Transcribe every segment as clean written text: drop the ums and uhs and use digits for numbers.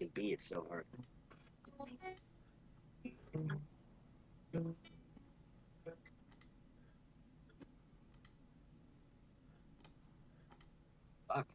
IndexedDB is so hard. Fuck.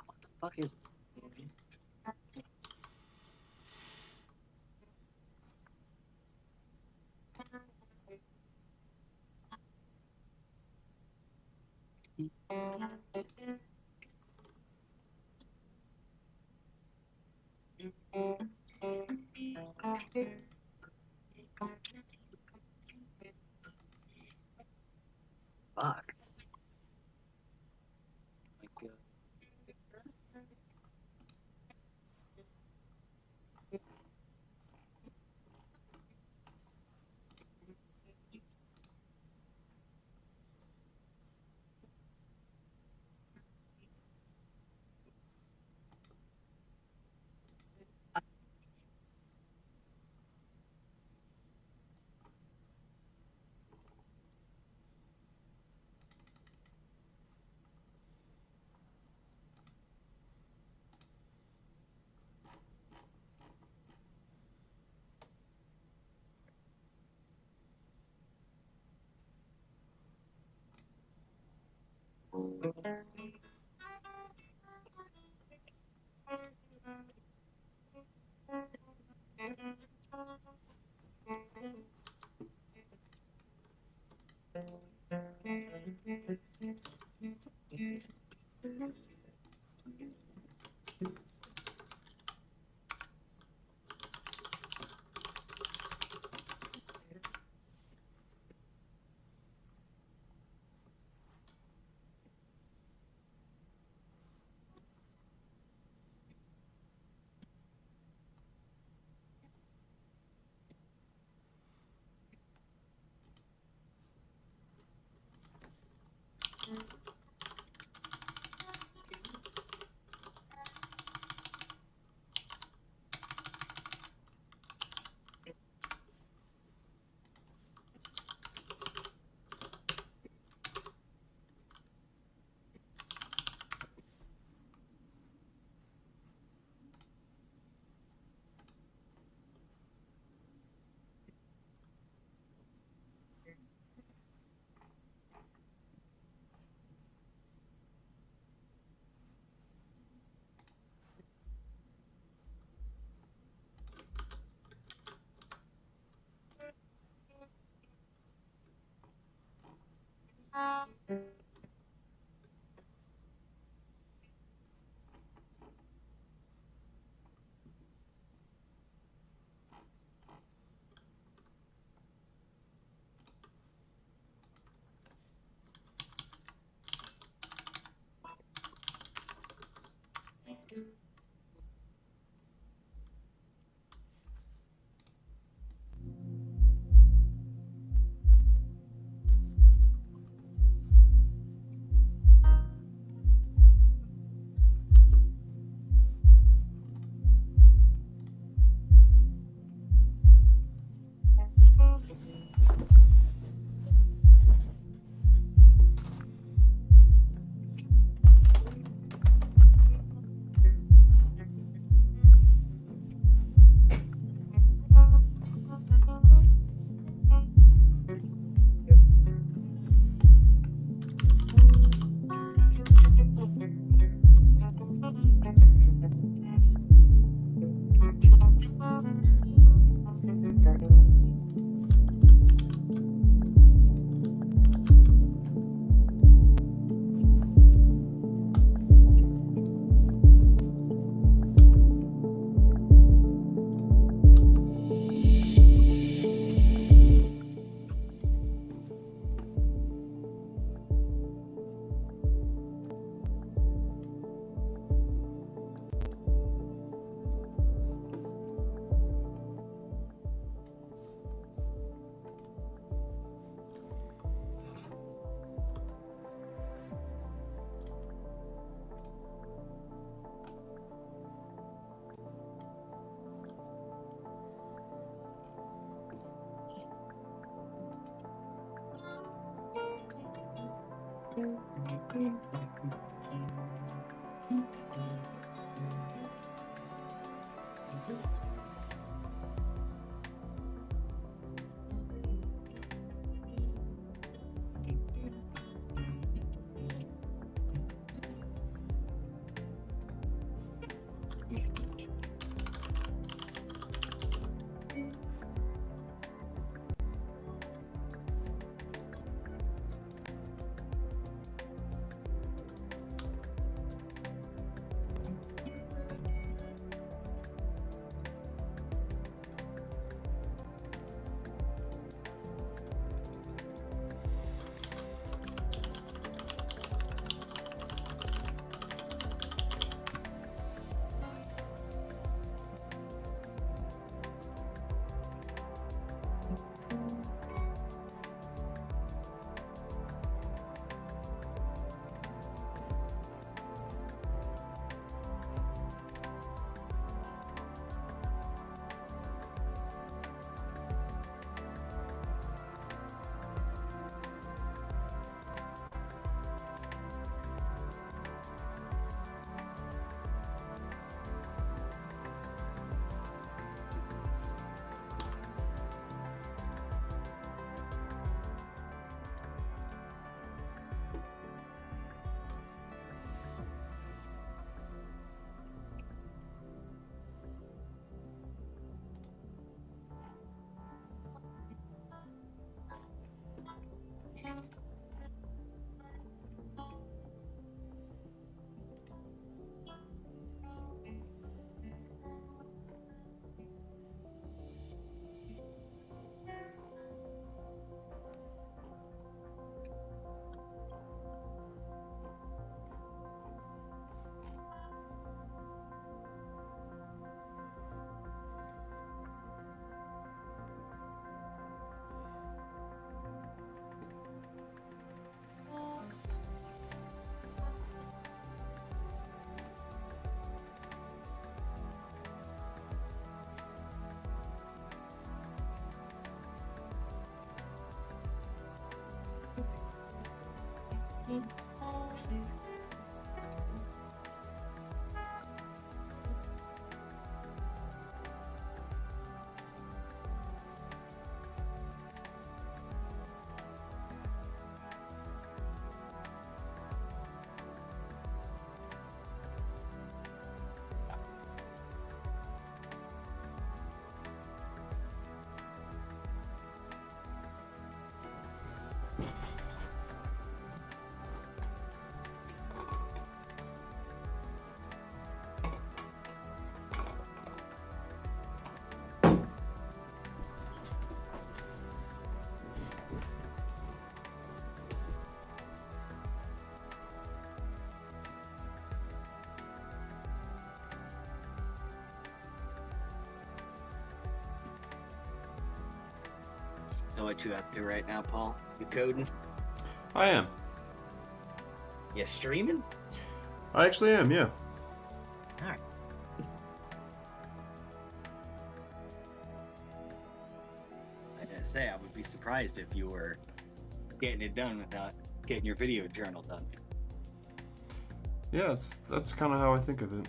What the fuck is fuck? My God. So what you up to right now, Paul? You coding? I am. You streaming? I actually am, yeah. Alright. I gotta say, I would be surprised if you were getting it done without getting your video journal done. Yeah, that's kind of how I think of it.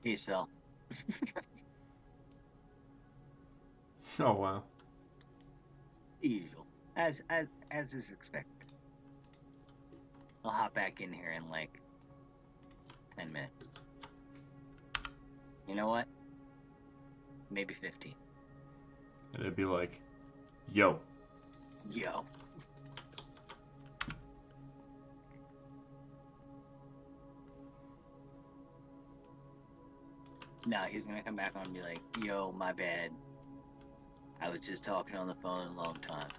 Peace, Phil. Oh wow. The usual, as is expected. I'll hop back in here in like 10 minutes. You know what? Maybe 15. And it'd be like, yo. Yo. No, he's gonna come back on and be like, yo, my bad. I was just talking on the phone a long time.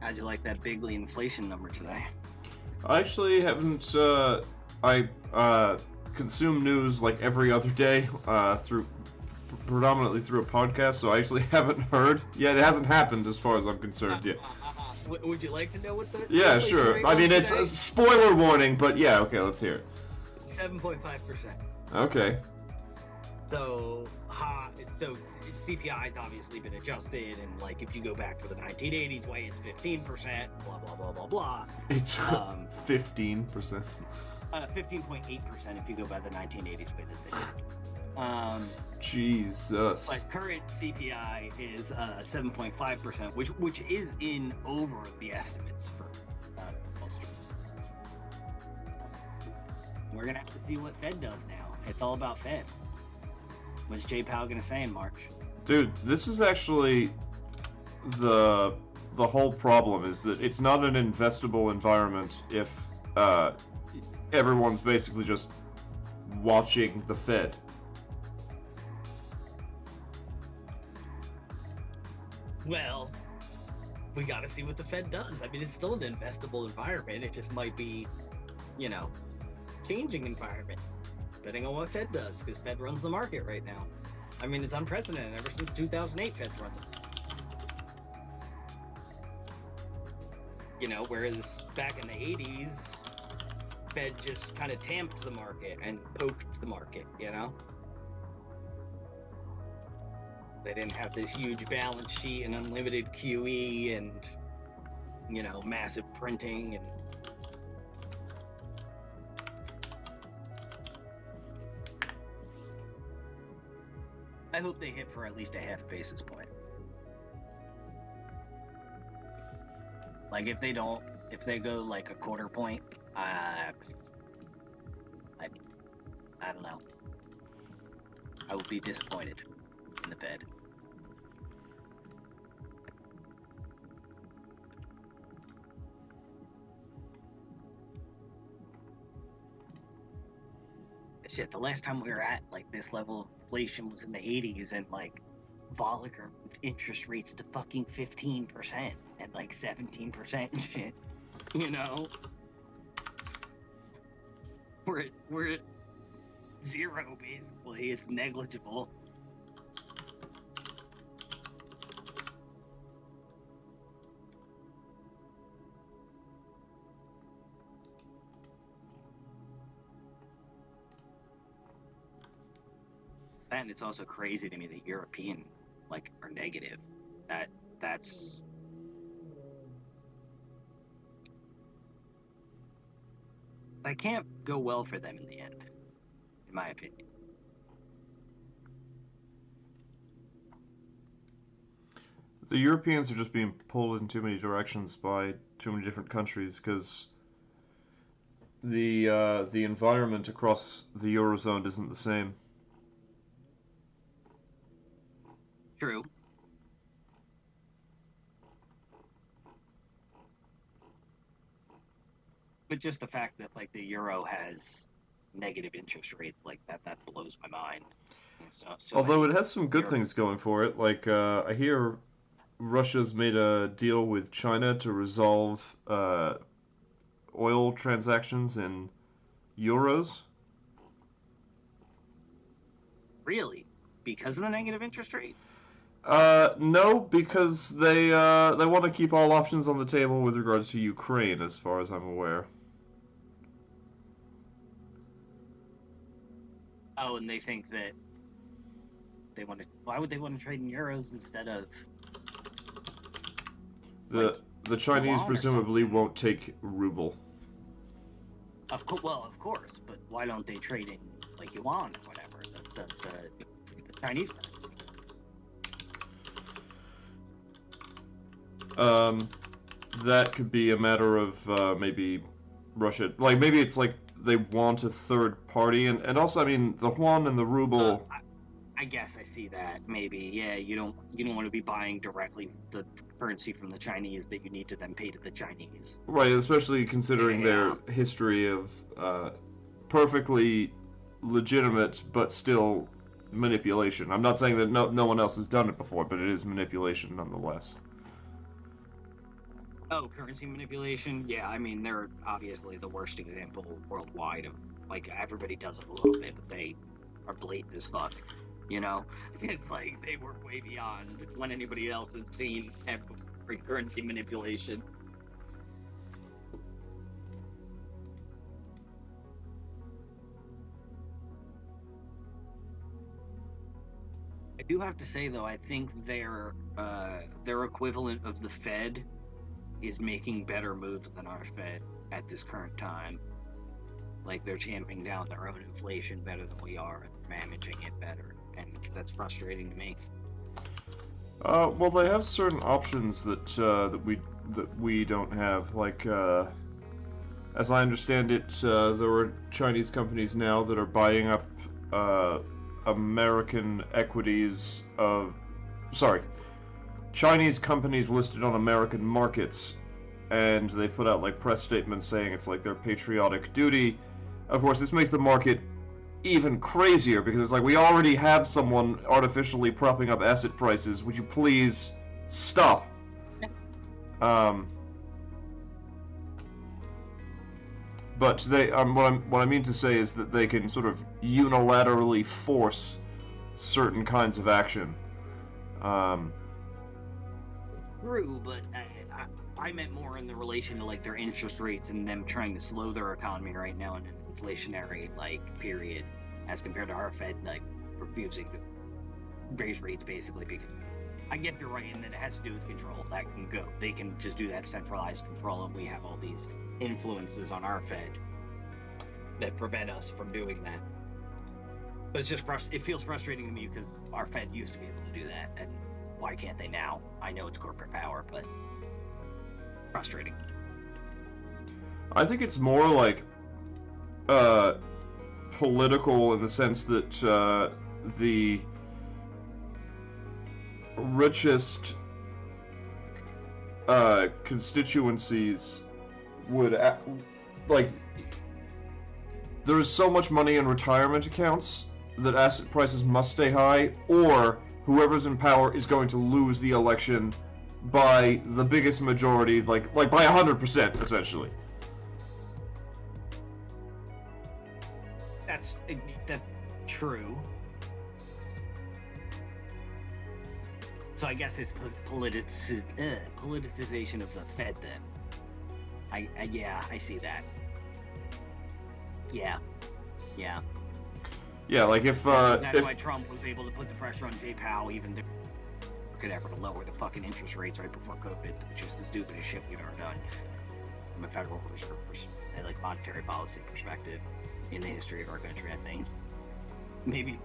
How'd you like that bigly inflation number today? I actually haven't. I consume news like every other day through predominantly through a podcast, so I actually haven't heard yet. It hasn't happened as far as I'm concerned yet. Would you like to know what the Yeah, inflation sure. rate I was mean, it's today? a spoiler warning, but yeah, okay, let's hear it. 7.5%. Okay. So CPI's obviously been adjusted, and like if you go back to the 1980s way, it's 15%. Blah blah blah blah blah. It's 15%. 15.8% if you go by the 1980s way that they did. Jesus. But current CPI is 7.5%, which is in over the estimates for Wall Street. We're gonna have to see what Fed does now. It's all about Fed. What's Jay Powell gonna say in March? Dude, this is actually the whole problem is that it's not an investable environment if everyone's basically just watching the Fed. Well, we got to see what the Fed does. I mean, it's still an investable environment. It just might be, changing environment, depending on what Fed does, because Fed runs the market right now. I mean, it's unprecedented. Ever since 2008, Fed's run it. Whereas back in the 80s, Fed just kind of tamped the market and poked the market, They didn't have this huge balance sheet and unlimited QE and, massive printing and... I hope they hit for at least a half basis point. Like if they go like a quarter point, I don't know. I would be disappointed in the Fed. Shit, the last time we were at like this level of inflation was in the 80s, and like Volcker interest rates to fucking 15% and like 17% and shit, we're at zero basically. It's negligible. And it's also crazy to me that European are negative. That's that can't go well for them in the end, in my opinion. The Europeans are just being pulled in too many directions by too many different countries because the environment across the Eurozone isn't the same. True. But just the fact that the euro has negative interest rates that blows my mind. So Although it has some good things going for it, I hear Russia's made a deal with China to resolve oil transactions in euros. Really? Because of the negative interest rate? No, because they want to keep all options on the table with regards to Ukraine, as far as I'm aware. Oh, and they think that they want to. Why would they want to trade in euros instead of the Chinese presumably won't take ruble. Of course, but why don't they trade in yuan or whatever the Chinese currency? That could be a matter of maybe Russia. Maybe it's they want a third party, and also, I mean, the yuan and the ruble. I guess I see that. Maybe, yeah. You don't want to be buying directly the currency from the Chinese that you need to then pay to the Chinese. Right, especially considering their history of perfectly legitimate but still manipulation. I'm not saying that no one else has done it before, but it is manipulation nonetheless. Oh, currency manipulation? Yeah, I mean, they're obviously the worst example worldwide of, everybody does it a little bit, but they are blatant as fuck, you know? It's they work way beyond when anybody else has seen currency manipulation. I do have to say, though, I think their equivalent of the Fed is making better moves than our Fed at this current time. They're tamping down their own inflation better than we are and managing it better, and that's frustrating to me. Well, they have certain options that we don't have. As I understand it, there are Chinese companies now that are buying up American equities of. Sorry. Chinese companies listed on American markets, and they put out press statements saying it's their patriotic duty. Of course, this makes the market even crazier because it's we already have someone artificially propping up asset prices. Would you please stop? But they what I mean to say is that they can sort of unilaterally force certain kinds of action. True, but I meant more in the relation to their interest rates and them trying to slow their economy right now in an inflationary period, as compared to our Fed refusing to raise rates basically because I get you're right, and then it has to do with control. That can go. They can just do that centralized control, and we have all these influences on our Fed that prevent us from doing that. But it's just it feels frustrating to me because our Fed used to be able to do that, and why can't they now? I know it's corporate power, but frustrating. I think it's more political in the sense that the richest constituencies would there is so much money in retirement accounts that asset prices must stay high, or whoever's in power is going to lose the election by the biggest majority, by 100%, essentially. True. So I guess it's politicization of the Fed then. Yeah, I see that. Yeah. Yeah, like if that's why Trump was able to put the pressure on Jay Powell even though could ever to lower the fucking interest rates right before COVID, which is the stupidest shit we've ever done from a Federal Reserve and like monetary policy perspective in the history of our country. I think maybe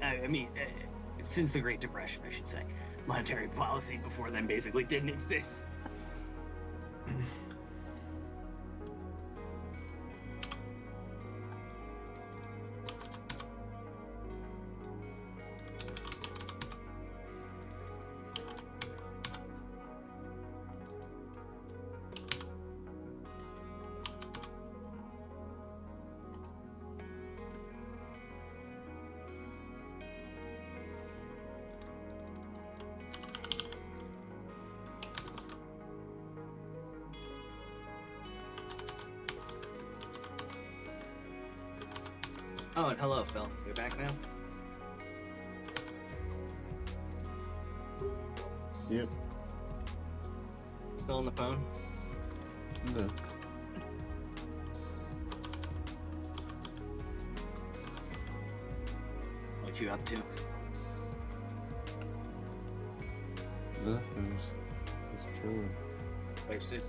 since the Great Depression, I should say, monetary policy before then basically didn't exist. Oh, and hello, Phil. You're back now? Yep. Still on the phone? No. What you up to? Nothing. Just chilling. Wasted.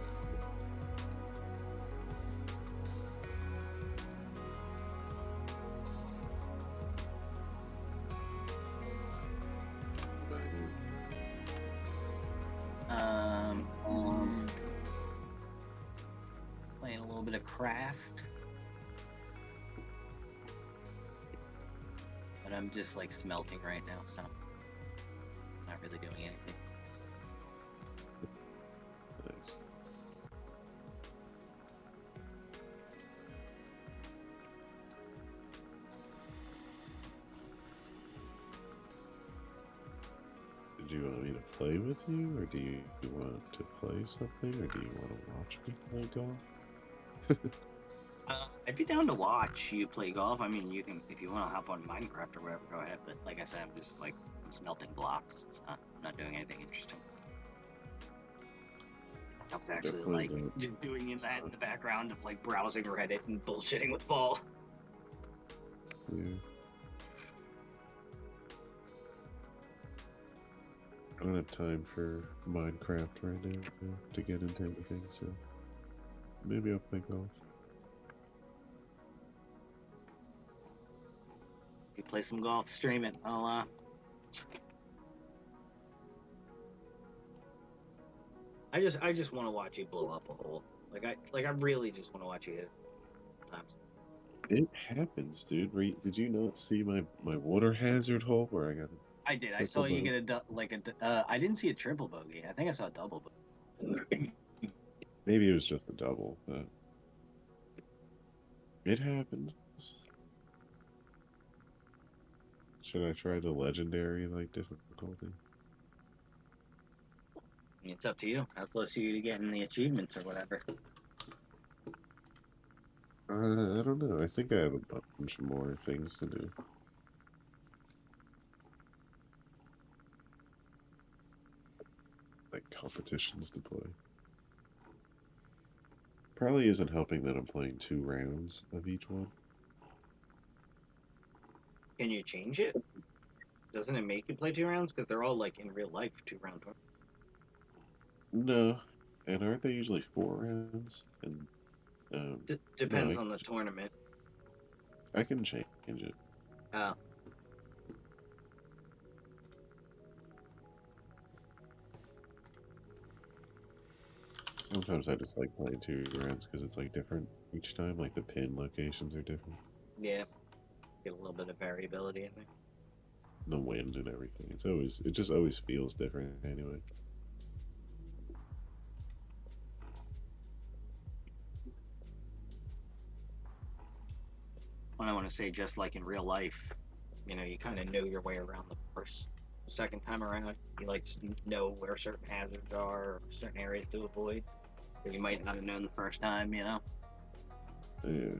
Playing a little bit of craft. But I'm just like smelting right now, so not really doing anything. Nice. Did you want me to play with you, or do you want to play something, or do you want to watch me play golf? I'd be down to watch you play golf. I mean, you can, if you want to hop on Minecraft or whatever, go ahead. But like I said, I'm just like smelting blocks. I'm not doing anything interesting. I was actually Definitely like just doing that in the background of like browsing Reddit and bullshitting with Paul. Yeah. I don't have time for Minecraft right now to get into anything, so maybe I'll play golf. If you play some golf, stream it. I'll I just want to watch you blow up a hole. I really just want to watch you hit it times. It happens, dude. Did you not see my water hazard hole where I got? I did. I saw you get I didn't see a triple bogey. I think I saw a double bogey. Maybe it was just a double, but it happens. Should I try the legendary difficulty? It's up to you. How close are you to getting the achievements or whatever? I don't know. I think I have a bunch more things to do. Like competitions to play. Probably isn't helping that I'm playing 2 rounds of each one. Can you change it? Doesn't it make you play 2 rounds? Because they're all like in real life 2-round tournaments. No. And aren't they usually 4 rounds? And Depends on the tournament. I can change it. Oh. Sometimes I just like playing 2 rounds because it's like different each time. Like the pin locations are different. Yeah. Get a little bit of variability in there. The wind and everything. It just always feels different anyway. When I want to say just like in real life, you know, you kind of know your way around the second time around. You like know where certain hazards are or certain areas to avoid that you might not have known the first time, you know? Yeah.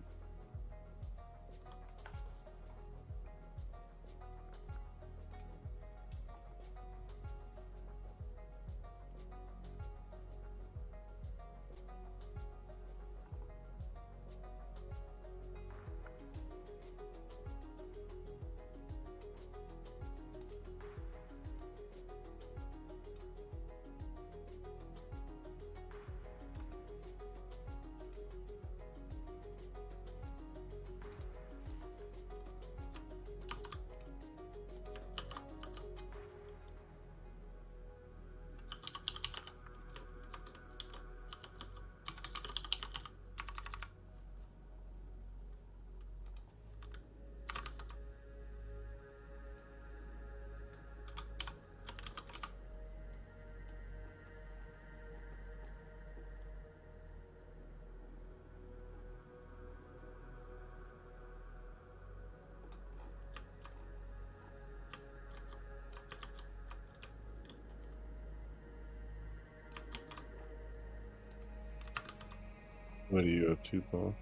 What are you up to, Paul?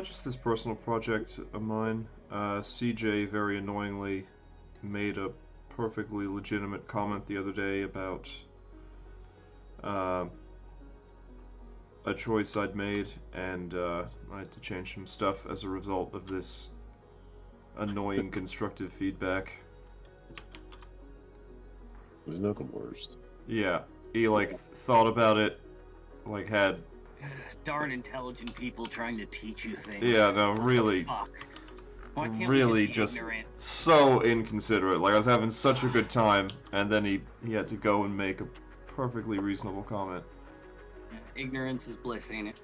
Just this personal project of mine. CJ very annoyingly made a perfectly legitimate comment the other day about a choice I'd made, and I had to change some stuff as a result of this annoying constructive feedback. There's nothing worse. Yeah, he thought about it, had Darn intelligent people trying to teach you things. yeah, no, really, Fuck. Why can't really we just be just ignorant? so inconsiderate. I was having such a good time, and then he had to go and make a perfectly reasonable comment. Ignorance is bliss, ain't it?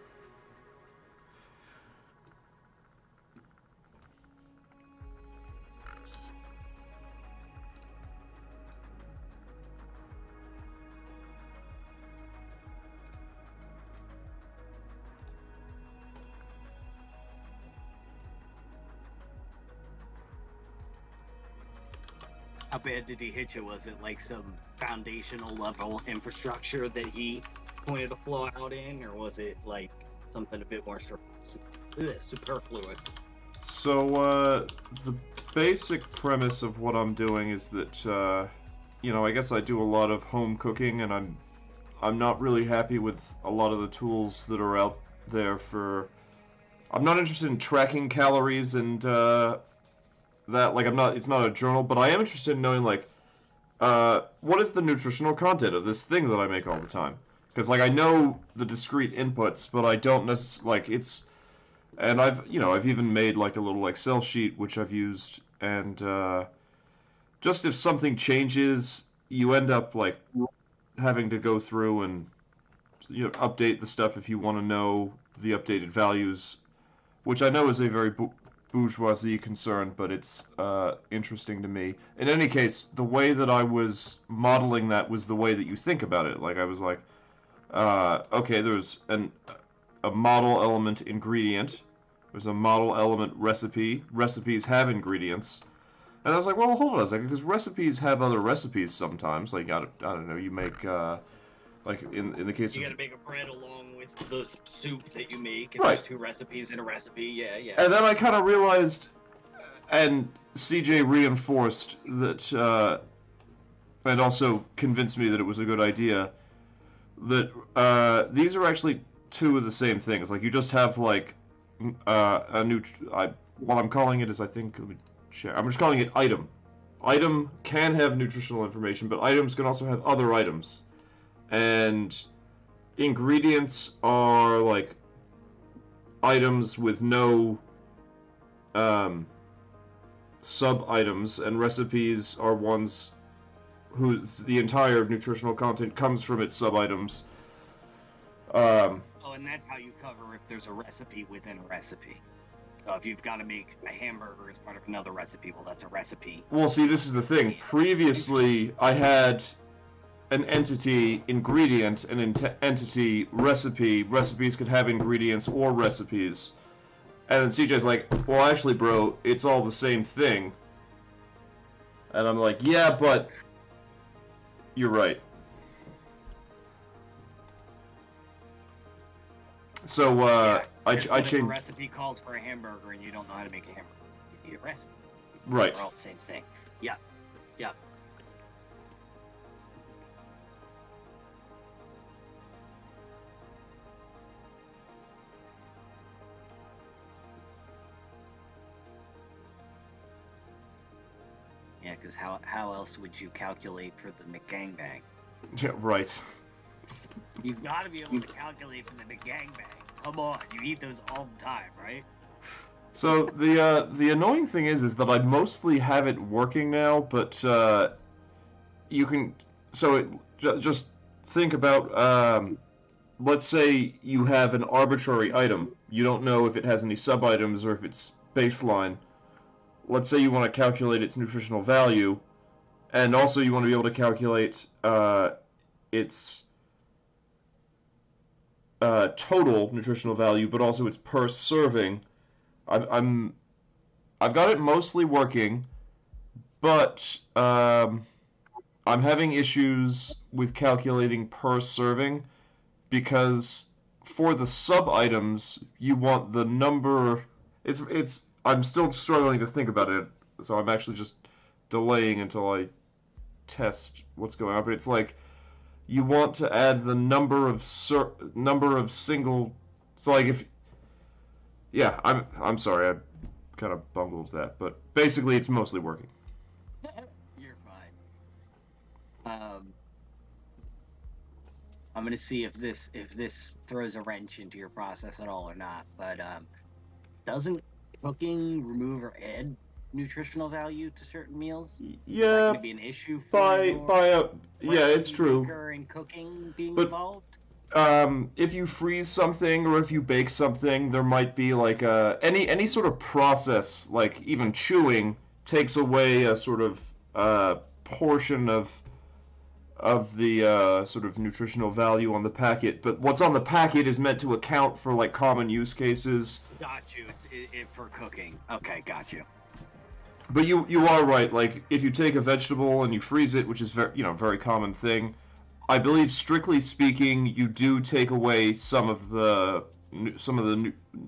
How bad did he hit you? Was it like some foundational level infrastructure that he pointed a flaw out in, or was it like something a bit more superfluous? So, the basic premise of what I'm doing is that, I guess I do a lot of home cooking, and I'm not really happy with a lot of the tools that are out there for... I'm not interested in tracking calories and, that, it's not a journal, but I am interested in knowing, what is the nutritional content of this thing that I make all the time? Because, I know the discrete inputs, but I don't necessarily, and I've even made, a little Excel sheet, which I've used, and, just if something changes, you end up, having to go through and, update the stuff if you want to know the updated values, which I know is a very bourgeoisie concern, but it's interesting to me. In any case, the way that I was modeling that was the way that you think about it. I was okay, there's a model element ingredient, there's a model element recipe. Recipes have ingredients. And I was like, well, hold on a second, because recipes have other recipes sometimes. I don't know, you make, in the case You of... gotta make a bread along with the soup that you make, and Right. there's 2 recipes in a recipe, yeah. And then I kind of realized, and CJ reinforced that, and also convinced me that it was a good idea, that these are actually 2 of the same things. You just have, what I'm calling it is, I think, let me share. I'm just calling it item. Item can have nutritional information, but items can also have other items. And ingredients are, items with no sub-items, and recipes are ones whose the entire nutritional content comes from its sub-items. Oh, and that's how you cover if there's a recipe within a recipe. So if you've got to make a hamburger as part of another recipe, well, that's a recipe. Well, see, this is the thing. Previously, I had an entity ingredient, an entity recipe. Recipes could have ingredients or recipes. And then CJ's like, well, actually, bro, it's all the same thing. And I'm like, yeah, but you're right. So, I If a changed... recipe calls for a hamburger and you don't know how to make a hamburger, you need a recipe. Right. They're all the same thing. Yeah. Yeah, because how else would you calculate for the McGangbang? Yeah, right. You've got to be able to calculate for the McGangbang. Come on, you eat those all the time, right? So the annoying thing is that I mostly have it working now, but you can just think about let's say you have an arbitrary item. You don't know if it has any sub items or if it's baseline. Let's say you want to calculate its nutritional value, and also you want to be able to calculate its total nutritional value, but also its per serving. I've got it mostly working, but I'm having issues with calculating per serving because for the sub items, you want the number. It's. I'm still struggling to think about it, so I'm actually just delaying until I test what's going on. But it's like you want to add the number of single. So like if. Yeah, I'm sorry, I kind of bungled that, but basically it's mostly working. You're fine. I'm gonna see if this throws a wrench into your process at all or not. But doesn't cooking remove or add nutritional value to certain meals? Is that Yeah, going to be an issue for yeah, it's true. and cooking being But involved? if you freeze something or if you bake something, there might be like any sort of process, like even chewing, takes away a sort of portion of the sort of nutritional value on the packet. But what's on the packet is meant to account for like common use cases. Got you. It's for cooking. Okay, got you. But you are right. Like if you take a vegetable and you freeze it, which is very common thing. I believe, strictly speaking, you do take away some of the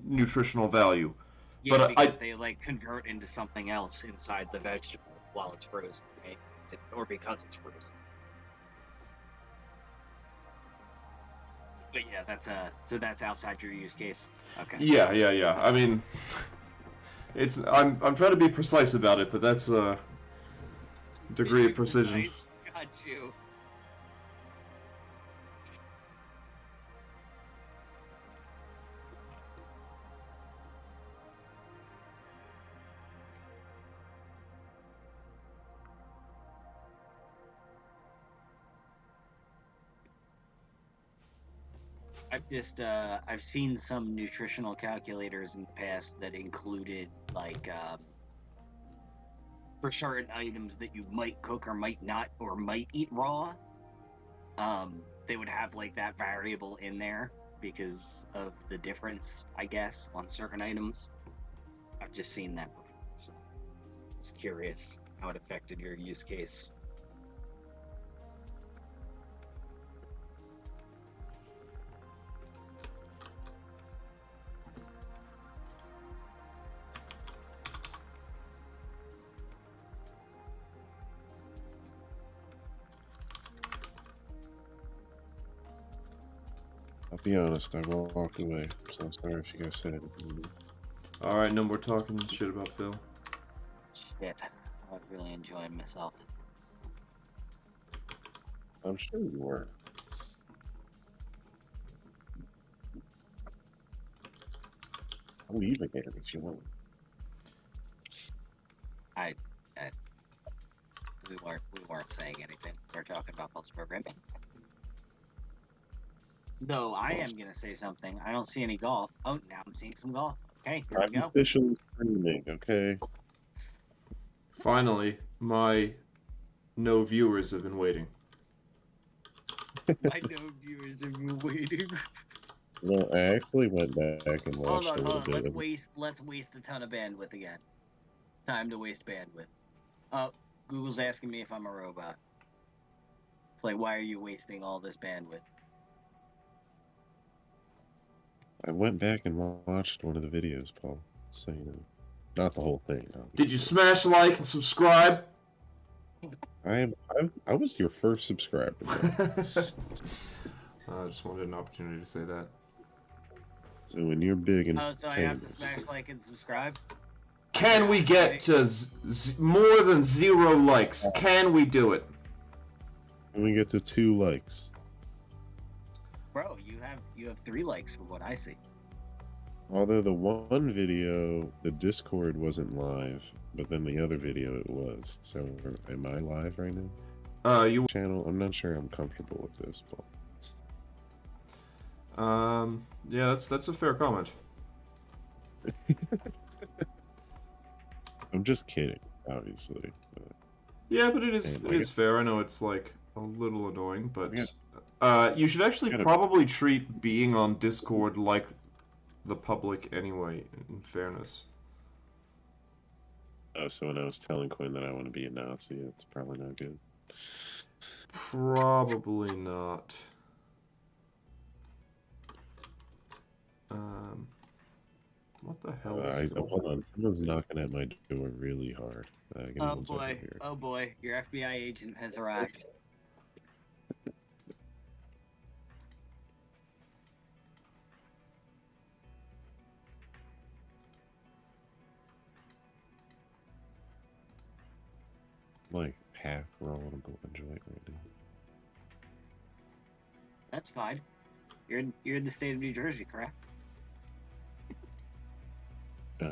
nutritional value. Yeah, but because they like convert into something else inside the vegetable while it's frozen, right? Or because it's frozen. But yeah, that's outside your use case. Okay. Yeah. I mean, I'm trying to be precise about it, but that's a degree of precision. Got you. I've seen some nutritional calculators in the past that included like for certain items that you might cook or might not or might eat raw, they would have like that variable in there because of the difference, I guess, on certain items. I've just seen that before, so I was curious how it affected your use case. I'll be honest, I walked away, so I'm sorry if you guys said anything. Alright, no more talking shit about Phil. Shit, I was really enjoying myself. I'm sure you were. I'll leave again if you want. We weren't saying anything. We're talking about pulse programming. Though I am gonna say something. I don't see any golf. Oh, now I'm seeing some golf. Okay, here we go. Officially streaming, okay? Finally, my no viewers have been waiting. I know viewers have been waiting. Well, I actually went back and watched Hold a little on. bit. Let's waste a ton of bandwidth again. Time to waste bandwidth. Oh, Google's asking me if I'm a robot. It's like, why are you wasting all this bandwidth? I went back and watched one of the videos, Paul. So, you know, not the whole thing. Obviously. Did you smash like and subscribe? I was your first subscriber. I just wanted an opportunity to say that. So when you're big and Oh, so I have to smash like and subscribe? Can we get to more than 0 likes? Can we do it? When we get to 2 likes. Bro, you have 3 likes from what I see. Although the one video, the Discord wasn't live, but then the other video it was. So am I live right now? You. Channel. I'm not sure I'm comfortable with this, Paul. Yeah, that's a fair comment. I'm just kidding, obviously. Yeah, but it is fair. I know it's like a little annoying, but you should actually probably treat being on Discord like the public anyway, in fairness. Oh, so when I was telling Quinn that I want to be a Nazi, it's probably not good. Probably not. What the hell is hold on. Someone's knocking at my door really hard. Give me Oh one second boy, here. oh boy, your FBI agent has arrived. I'm like half rolling a joint right now. That's fine. You're in the state of New Jersey, correct? I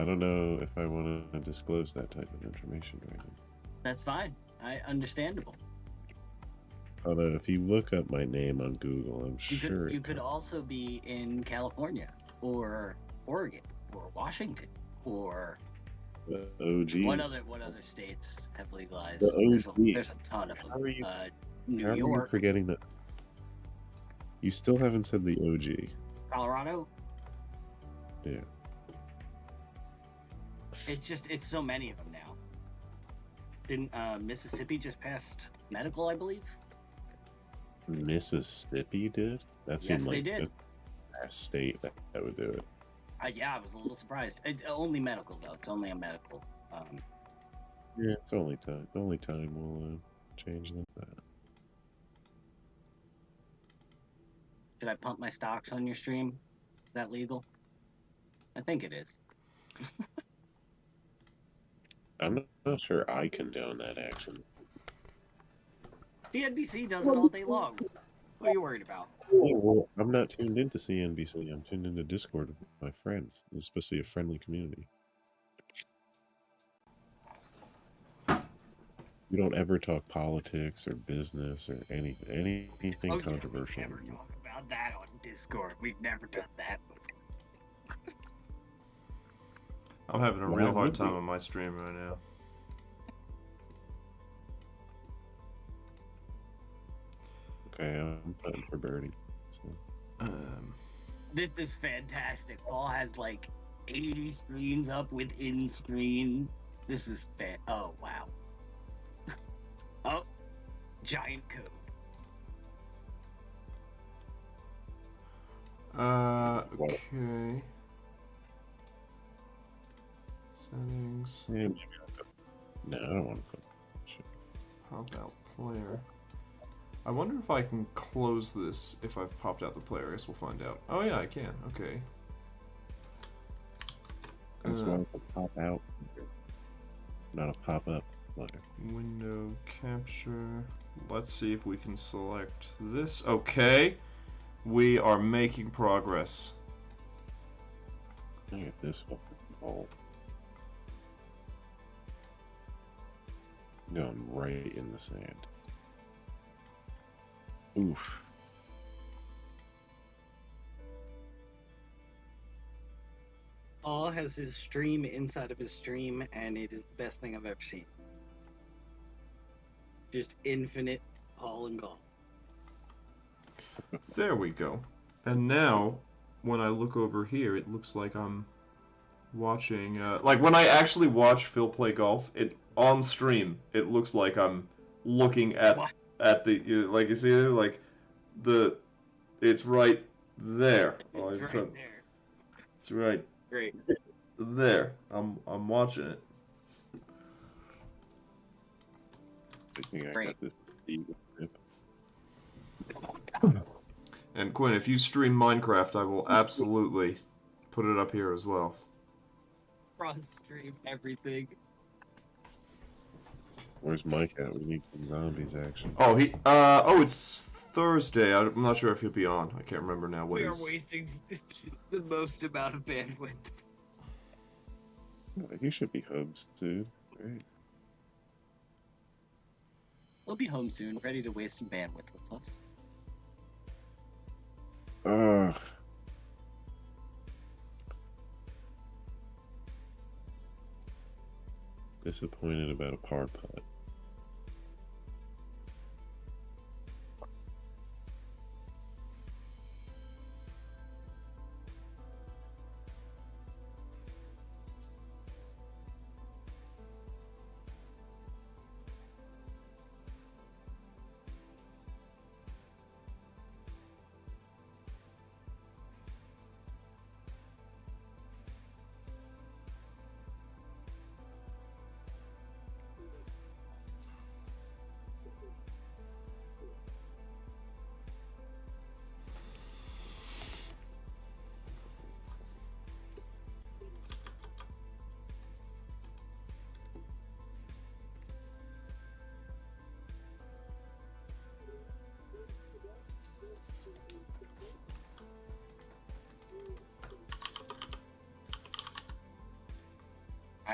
don't know if I want to disclose that type of information right now. That's fine. Understandable. Although, if you look up my name on Google, I'm You sure could, you could also be in California, or Oregon, or Washington, or the OGs. what other states have legalized? The There's a ton of them. How are you, New how are you York, forgetting that? You still haven't said the OG. Colorado. Yeah. It's so many of them now. Didn't Mississippi just passed medical, I believe? Mississippi did? That seemed Yes, like they did. a state that would do it. Yeah, I was a little surprised. Only medical though. It's only a medical. Yeah, it's only time. Only time will change that. Should I pump my stocks on your stream? Is that legal? I think it is. I'm not sure I condone that action. CNBC does it all day long. What are you worried about? Yeah, well, I'm not tuned into CNBC. I'm tuned into Discord with my friends. It's supposed to be a friendly community. We don't ever talk politics or business or anything controversial. We never talk about that on Discord. We've never done that before. I'm having a real hard time on my stream right now. Okay, I'm putting for birdie. So. This is fantastic. Paul has like 80 screens up within screens. This is oh wow. Oh, giant code. Okay. Settings. Yeah, no, I don't want to put shit. Pop out player. I wonder if I can close this if I've popped out the player. I guess we'll find out. Oh yeah, I can. Okay. That's why it's a pop out, not a pop up player. Window capture. Let's see if we can select this. Okay. We are making progress. Look at this one. Oh. Going right in the sand. Oof. Paul has his stream inside of his stream, and it is the best thing I've ever seen. Just infinite Paul and Gall. There we go. And now, when I look over here, it looks like I'm watching... like, when I actually watch Phil play golf, on stream, it looks like I'm looking at the... like, you see it? Like, it's right there. It's right there. It's right Great. there. I'm watching it. I think I Great. got this eagle grip. And Quinn, if you stream Minecraft, I will absolutely put it up here as well. Cross stream everything. Where's Mike at? We need some zombies action. Oh, it's Thursday. I'm not sure if he'll be on. I can't remember now what We are he's... wasting the most amount of bandwidth. He should be hubs, dude. Right. We'll be home soon, ready to waste some bandwidth with us. Disappointed about a par putt.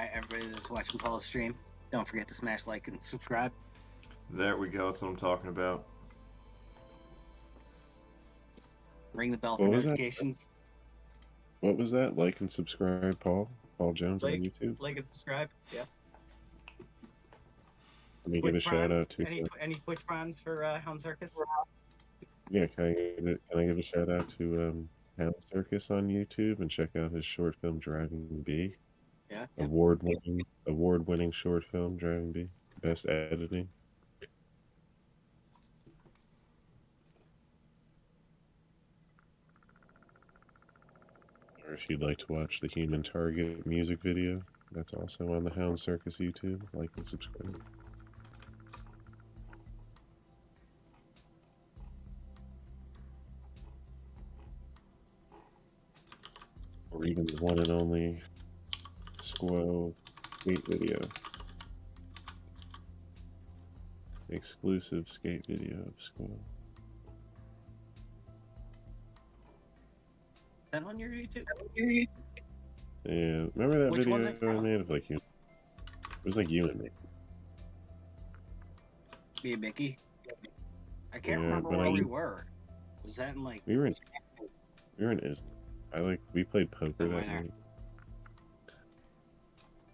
Alright, everybody that's watching Paul's stream, don't forget to smash like and subscribe. There we go. That's what I'm talking about. Ring the bell for What was that? notifications. What was that? Like and subscribe, Paul. Paul Jones on YouTube. Like and subscribe. Yeah. Let me give a shout out to. Any Twitch primes for Hound Circus? Yeah, can I give a shout out to Hound Circus on YouTube and check out his short film Driving B. Yeah. Award-winning short film Driving B. Best editing. Or if you'd like to watch the Human Target music video, that's also on the Hound Circus YouTube. Like and subscribe. Or even the one and only Squo skate video. Exclusive skate video of Squo. Is that on your YouTube? Yeah, remember that Which one's video it from? I made of like you? It was like you and me. Me and Mickey? I can't Yeah, remember but where I- we were. Was that in like... We were in Island. We played poker We that were there. night.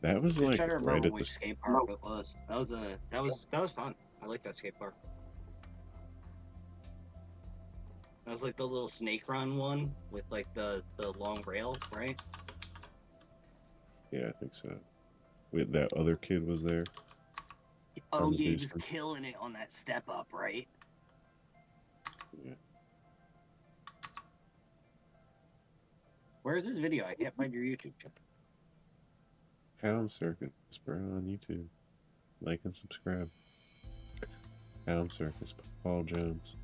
That was Just like trying to right remember at which the skate park it was. That was fun. I like that skate park. That was like the little snake run one with like the long rail, right? yeah, I think so. That other kid was there. Oh the yeah, he was basement. killing it on that step up, right? Yeah. Where's this video? I can't find your YouTube channel. Hound Circus, bro, on YouTube. Like and subscribe. Hound Circus, Paul Jones.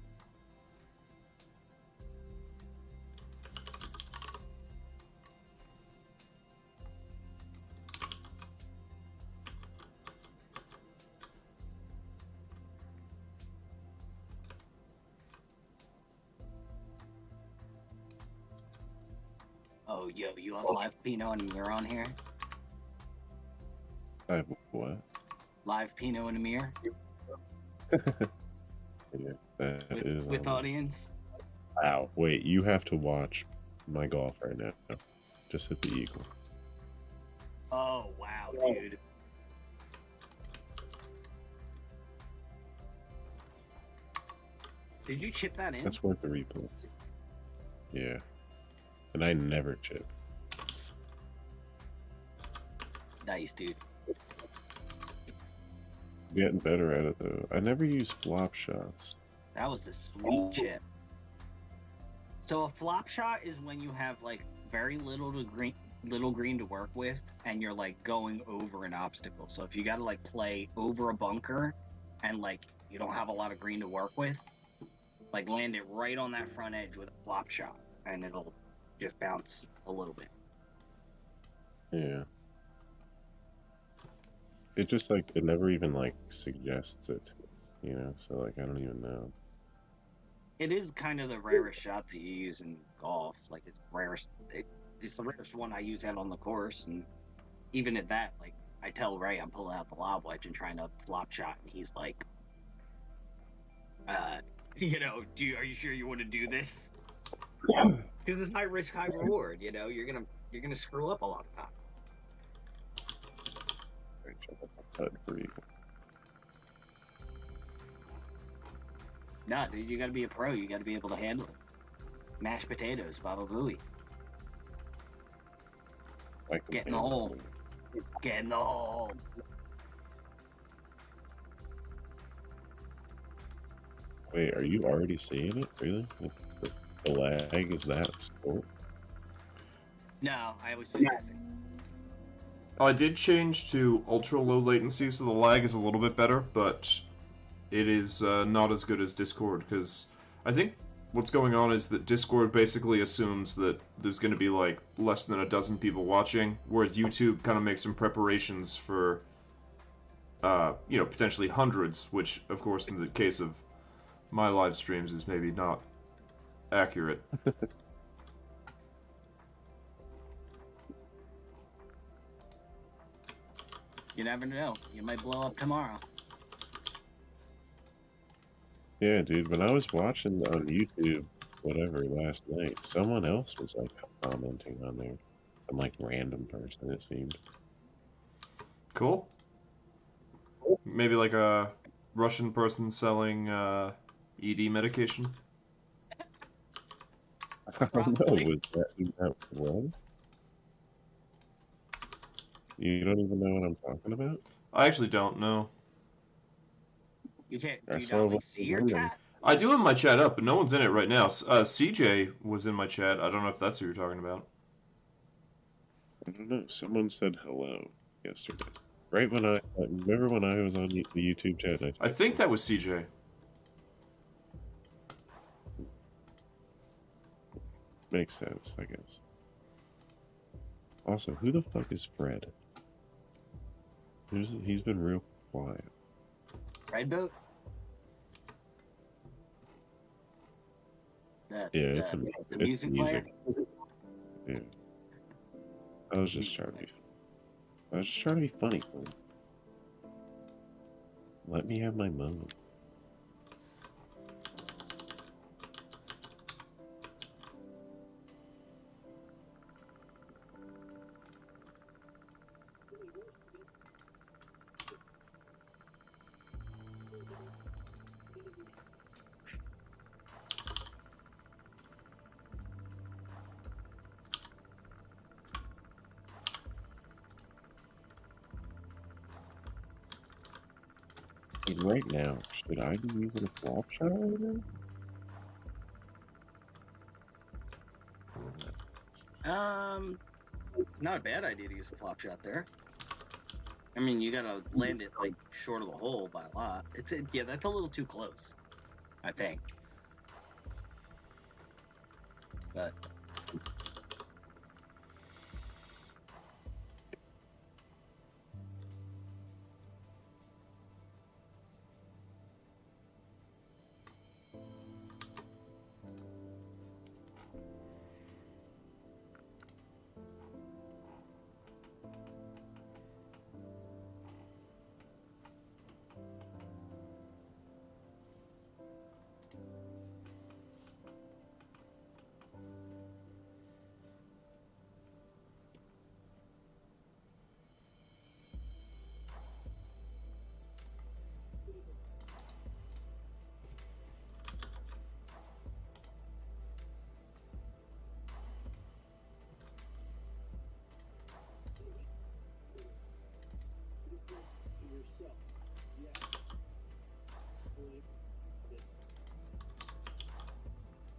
Oh, yo, you have live Pinot and Amir on here? I have what? Live Pinot and Amir Yeah, that is with on. audience? Wow, wait, you have to watch my golf right now. Just hit the eagle. Oh, wow, dude. Did you chip that in? That's worth the replay. Yeah. And I never chip. Nice, dude. Getting better at it though. I never use flop shots. That was a sweet chip. So a flop shot is when you have like very little green to work with, and you're like going over an obstacle. So if you gotta like play over a bunker, and like you don't have a lot of green to work with, like land it right on that front edge with a flop shot, and it'll just bounce a little bit. Yeah. It just like, it never even like suggests it, you know? So like, I don't even know. It is kind of the rarest shot that you use in golf. Like it's the rarest one I use out on the course, and even at that, like I tell Ray I'm pulling out the lob wedge and trying to flop shot, and he's like, you know, are you sure you want to do this? Because it's high risk, high reward. You know, you're gonna screw up a lot of time. Right, check out the putt for eagle. Nah, dude, you gotta be a pro. You gotta be able to handle it. Mashed potatoes, Baba Booey. I can Get in the handle hole. it. Get in the hole. Wait, are you already seeing it? Really? The lag is that short? No, I was just guessing. I did change to ultra low latency, so the lag is a little bit better, but it is not as good as Discord, because I think what's going on is that Discord basically assumes that there's going to be like less than a dozen people watching, whereas YouTube kind of makes some preparations for, you know, potentially hundreds, which, of course, in the case of my live streams is maybe not accurate. You never know. You might blow up tomorrow. Yeah, dude, when I was watching on YouTube, whatever, last night, someone else was, like, commenting on there. Some, like, random person, it seemed. Cool. Maybe like a Russian person selling ED medication. I don't know, Probably. was that who that was? You don't even know what I'm talking about? I actually don't know. You can't. I Do you saw not a like bunch see of your women. chat? I do have my chat up, but no one's in it right now. CJ was in my chat. I don't know if that's who you're talking about. I don't know, someone said hello yesterday. Right when remember when I was on the YouTube chat and I I said, think that was CJ. makes sense, I guess. Also, who the fuck is Fred? He's been real quiet. Red boat. Yeah, it's the it's music player. Yeah. I was just trying to be funny. Man. Let me have my moment. And right now, should I be using a flop shot right now? It's not a bad idea to use a flop shot there. I mean, you gotta land it like short of the hole by a lot. Yeah, that's a little too close, I think. But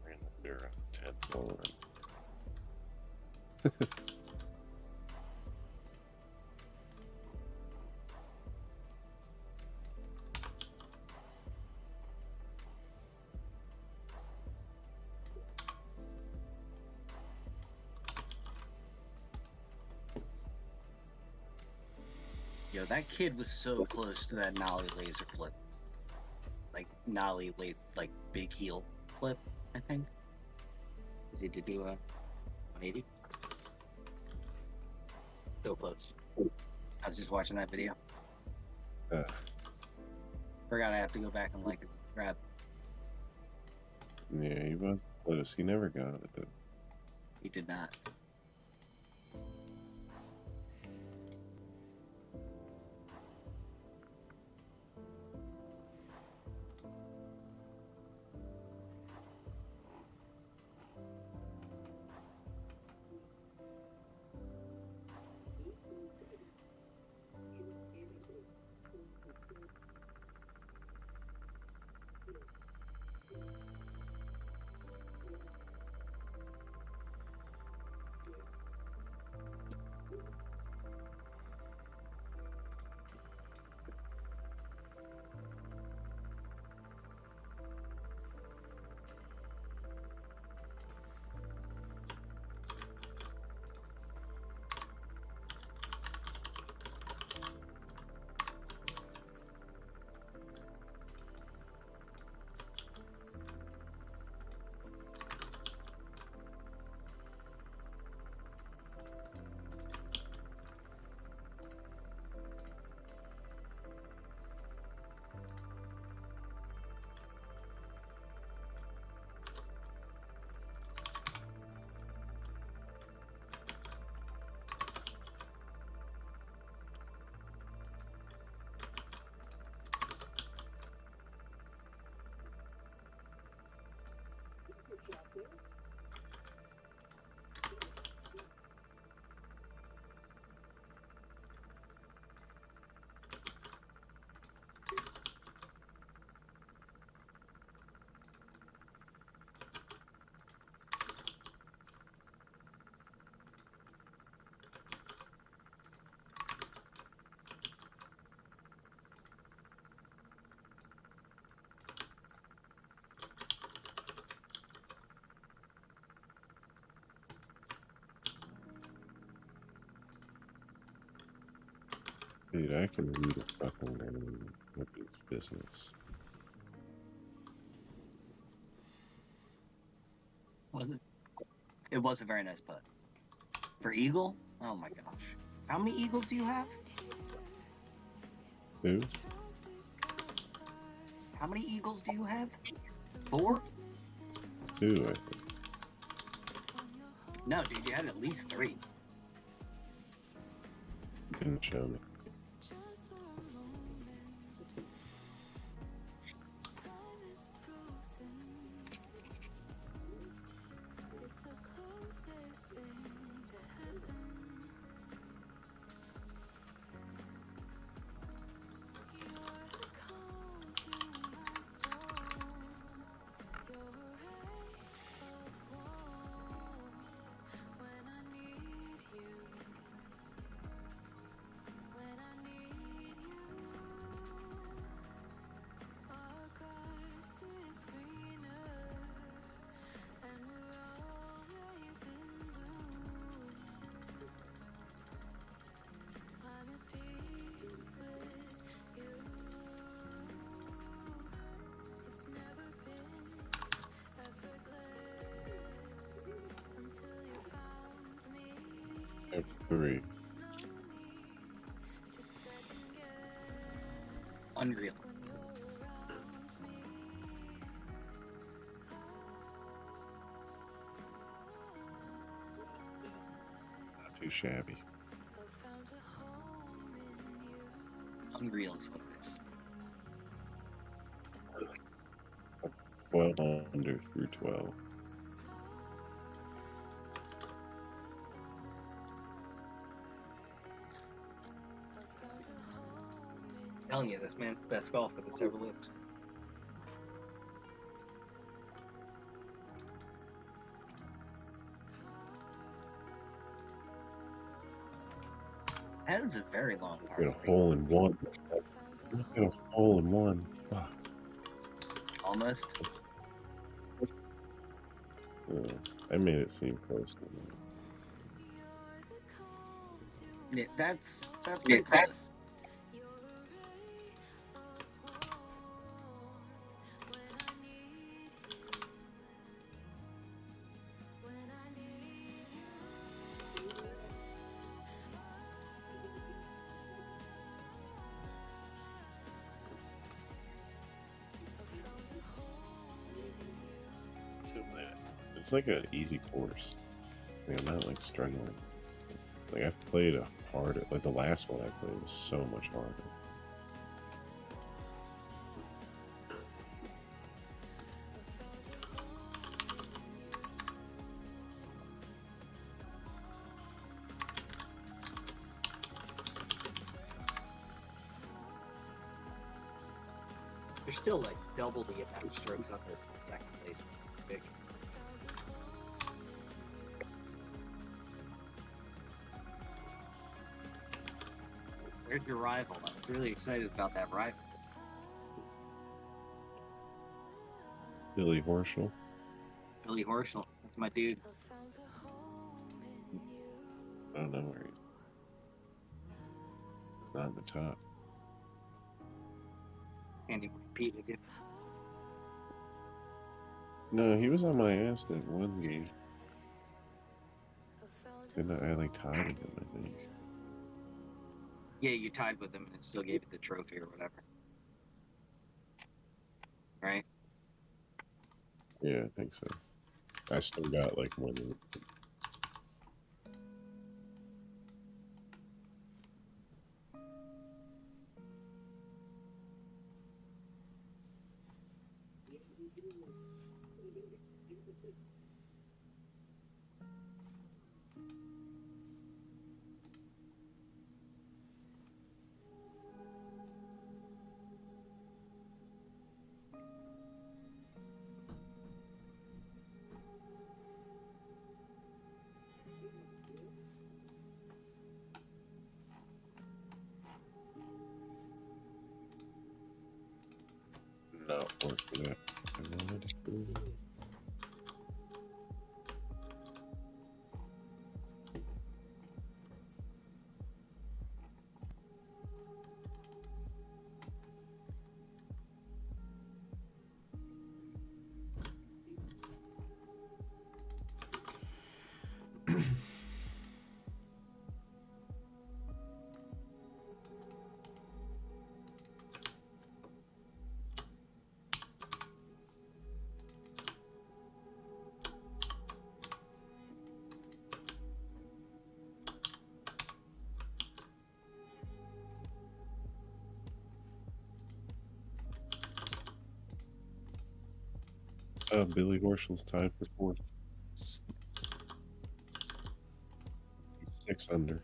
Ran under a 10 floor. yo, that kid was so close to that nollie laser flip, like like big heel flip. I think. Is he to do a 180? So close. I was just watching that video. Forgot I have to go back and like and subscribe. Yeah, he was close. He never got it though. He did not. Dude, I can read a fucking nobody's business. Was it? It was a very nice putt. For eagle? Oh my gosh. How many eagles do you have? Who? How many eagles do you have? 4? 2, I think. No, dude, you had at least 3. Didn't show me. I have 3. Unreal. Not too shabby. Unreal is what it is. 12 under through 12. Telling you, this man's the best golfer that's ever lived. That is a very long par Get a 3. hole in one. Look at a hole in one. Fuck. Almost. Yeah, I made it seem close to me. Yeah, that's pretty close. It's like an easy course. Like, I'm not like struggling. Like I've played a harder. Like the last one I played was so much harder. You're still like double the amount of strokes under second place. Big. Where's your rival? I was really excited about that rival. Billy Horschel. Billy Horschel. That's my dude. I don't know where he is. It's not in the top. Can't even compete with you. No, he was on my ass that one game. And I like tied with him, I think. Yeah, you tied with him and it still gave you the trophy or whatever. Right? Yeah, I think so. I still got like one. Not work for that. I wanted to do it. Billy Horschel's tied for fourth. He's 6 under.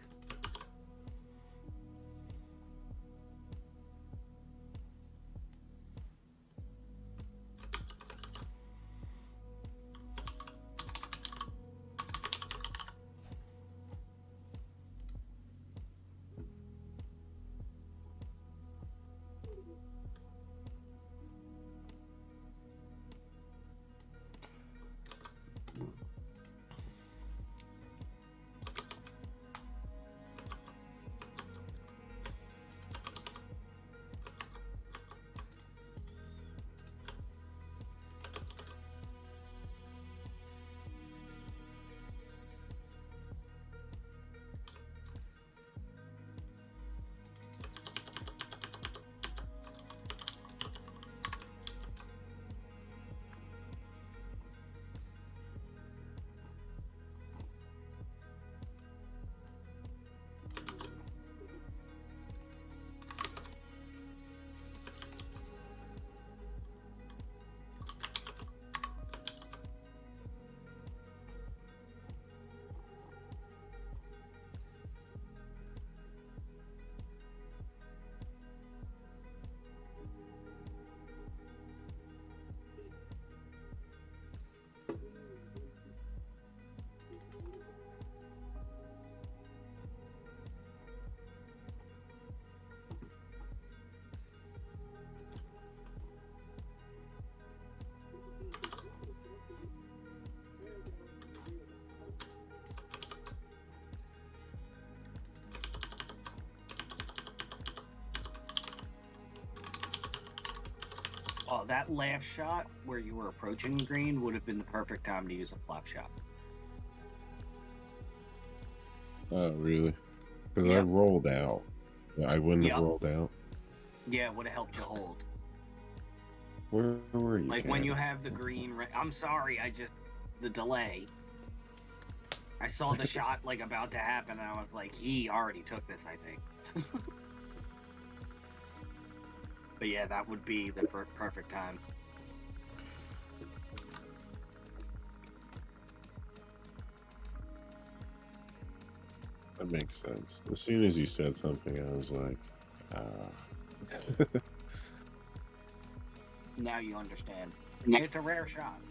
Oh, that last shot where you were approaching green would have been the perfect time to use a flop shot. Oh, really? Because I Yep. rolled out. I wouldn't Yep. have rolled out. Yeah, it would have helped you hold. Where were you? Like when Kat? you have the green. I'm sorry, the delay. I saw the shot like about to happen, and I was like, he already took this, I think. But yeah, that would be the perfect time. That makes sense. As soon as you said something, I was like, Now you understand. It's a rare shot.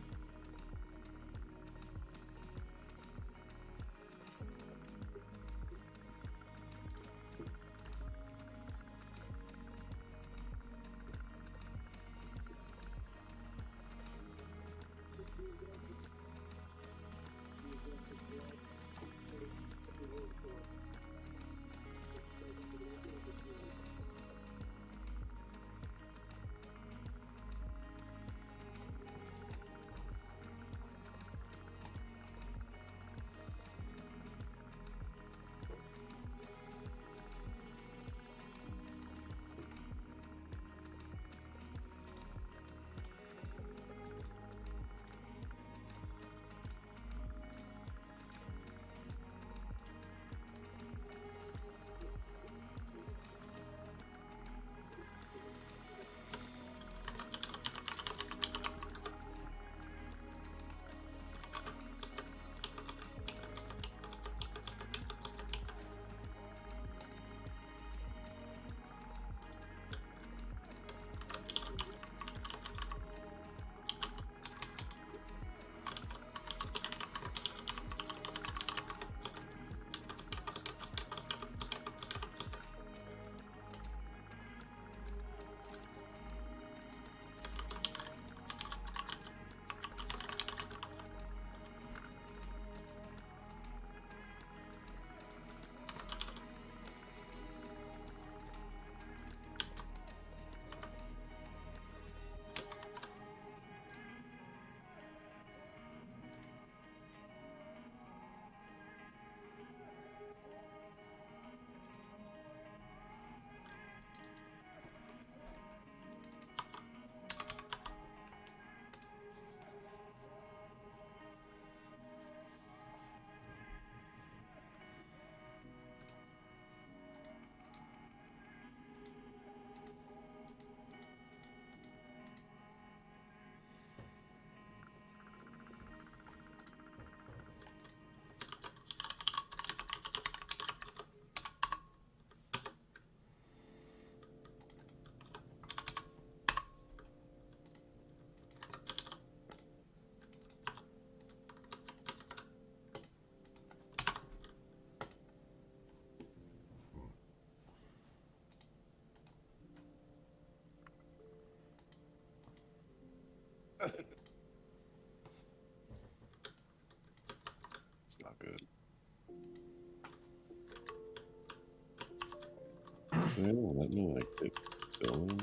Well, let me like it going.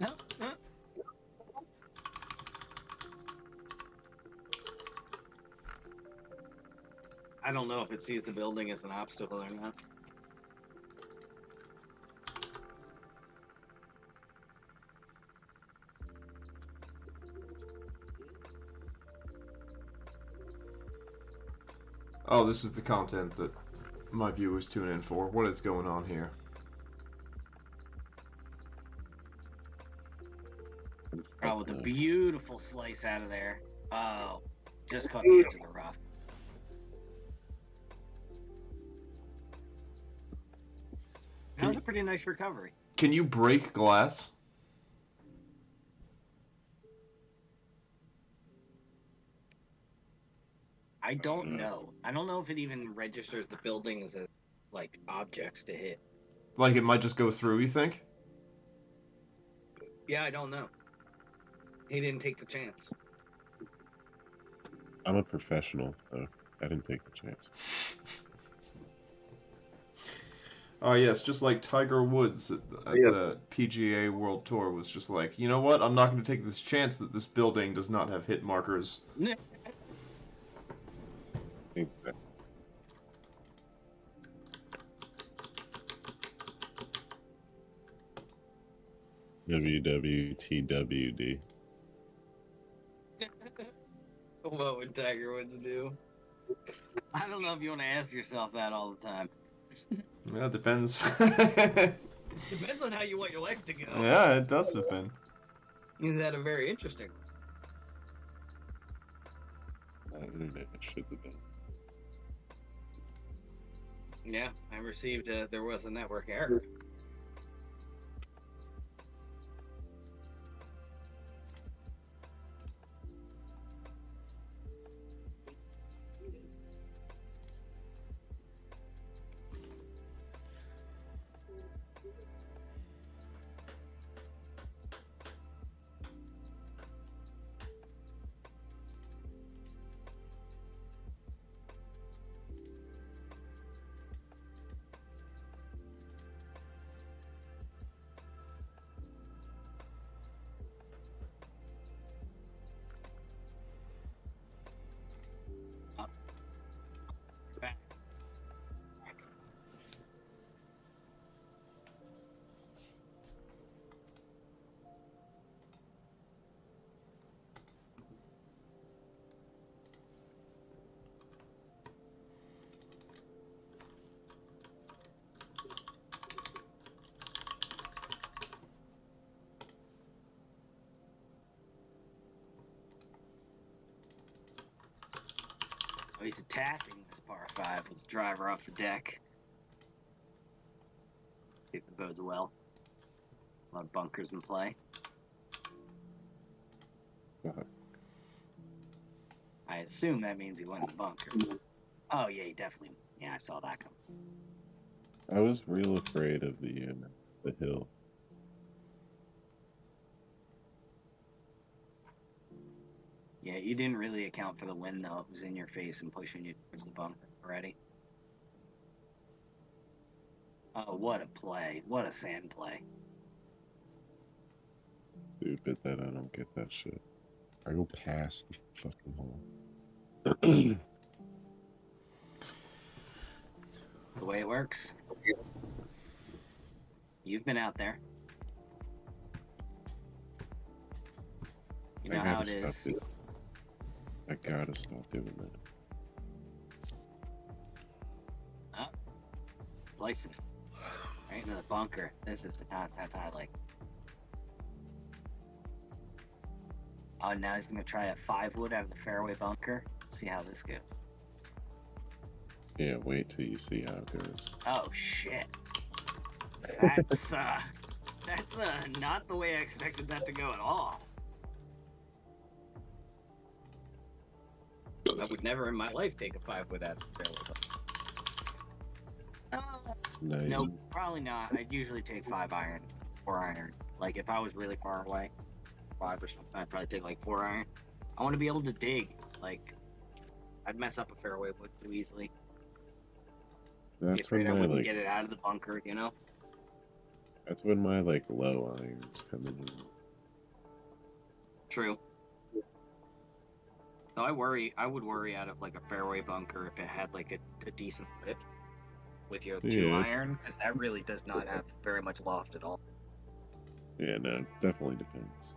No, no. I don't know if it sees the building as an obstacle or not. Oh, this is the content that my viewers tune in for. What is going on here? Oh, with a beautiful slice out of there. Oh, just caught the edge of the rough. That was a pretty nice recovery. Can you break glass? I don't know. I don't know if it even registers the buildings as, like, objects to hit. Like it might just go through, you think? Yeah, I don't know. He didn't take the chance. I'm a professional, so I didn't take the chance. Oh yes, just like Tiger Woods at the PGA World Tour was just like, you know what? I'm not going to take this chance that this building does not have hit markers. Exactly. WWTWD. What would Tiger Woods do? I don't know if you want to ask yourself that all the time. Yeah, it depends. Depends on how you want your life to go. Yeah, it does depend. He's had a very interesting. Internet should have been. Yeah, I received there was a network error. Oh, he's attacking this par 5 with the driver off the deck. See if it bodes well. A lot of bunkers in play. I assume that means he went in the bunkers. Oh yeah, he definitely. Yeah, I saw that come. I was real afraid of the hill. Yeah, you didn't really account for the wind though. It was in your face and pushing you towards the bunker already. Oh, what a play. What a sand play. Stupid that I don't get that shit. I go past the fucking hole. The way it works. You've been out there. You know how it is. I gotta stop doing that. Oh. Slicing it. Right into the bunker. This is the time like. Oh, now he's gonna try a 5-wood out of the fairway bunker. See how this goes. Yeah, wait till you see how it goes. Oh shit. That's not the way I expected that to go at all. I would never in my life take a 5-wood out of the fairway. Nope, probably not. I'd usually take 5-iron, 4-iron. Like if I was really far away, 5 or something, I'd probably take like 4-iron. I want to be able to dig. Like, I'd mess up a fairway wood too easily. You That's afraid when I my wouldn't like. get it out of the bunker, you know? That's when my like low irons coming in. True. So I would worry out of like a fairway bunker if it had like a decent lip with your 2-iron, because that really does not have very much loft at all. Yeah, no, definitely depends.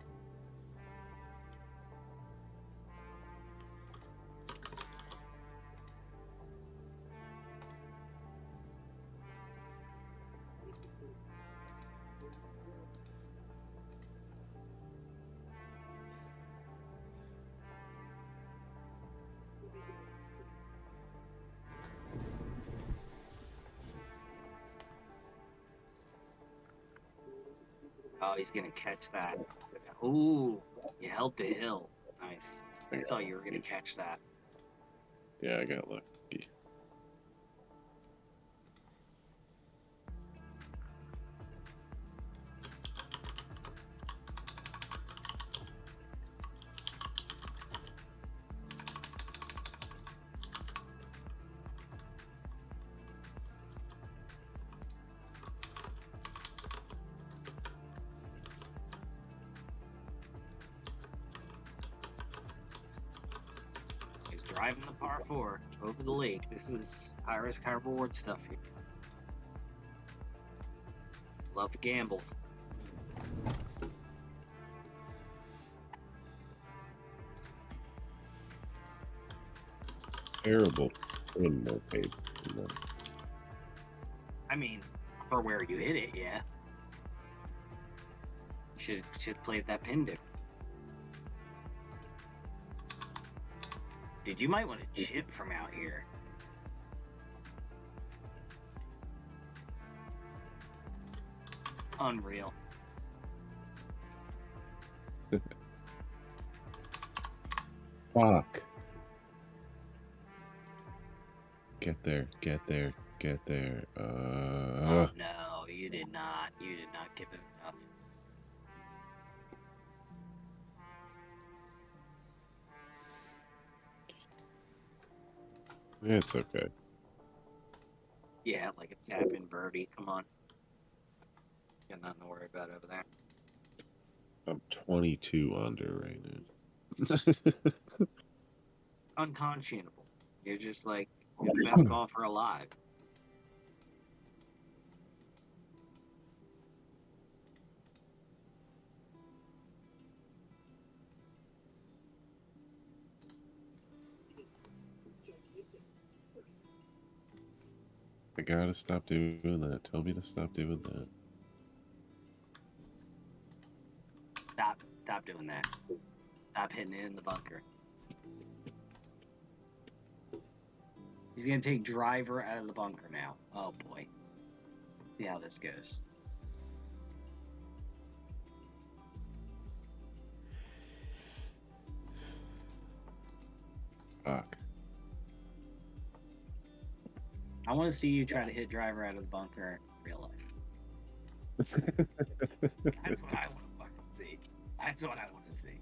Oh, he's gonna catch that. Ooh, you held the hill. Nice. I thought you were gonna catch that. Yeah, I got lucky. He's driving the par 4 over the lake. This is high risk, high reward stuff here. Love to gamble. Terrible. And no paid. No. I mean, for where you hit it, yeah. You should play that pin dip. Dude, you might want to chip from out here. Unreal. Fuck. Get there, get there, get there. Oh no, you did not. You did not give it enough. It's okay. Yeah, like a tap in birdie. Come on. Got nothing to worry about over there. I'm 22 under right now. Unconscionable. You're just like, you're the best golfer alive. I gotta stop doing that. Tell me to stop doing that. Stop doing that. Stop hitting it in the bunker. He's gonna take driver out of the bunker now. Oh boy. See how this goes. Fuck. I want to see you try to hit driver out of the bunker in real life. That's what I want to fucking see. That's what I want to see.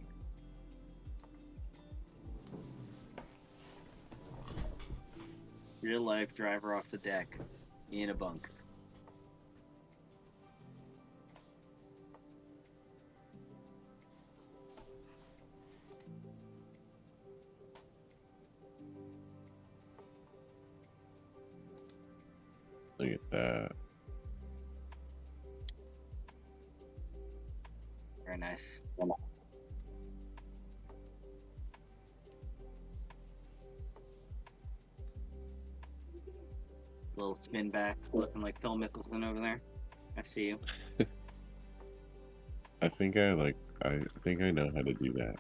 Real life driver off the deck in a bunker. Look at that. Very nice. Little spin back, looking like Phil Mickelson over there. I see you. I think I know how to do that.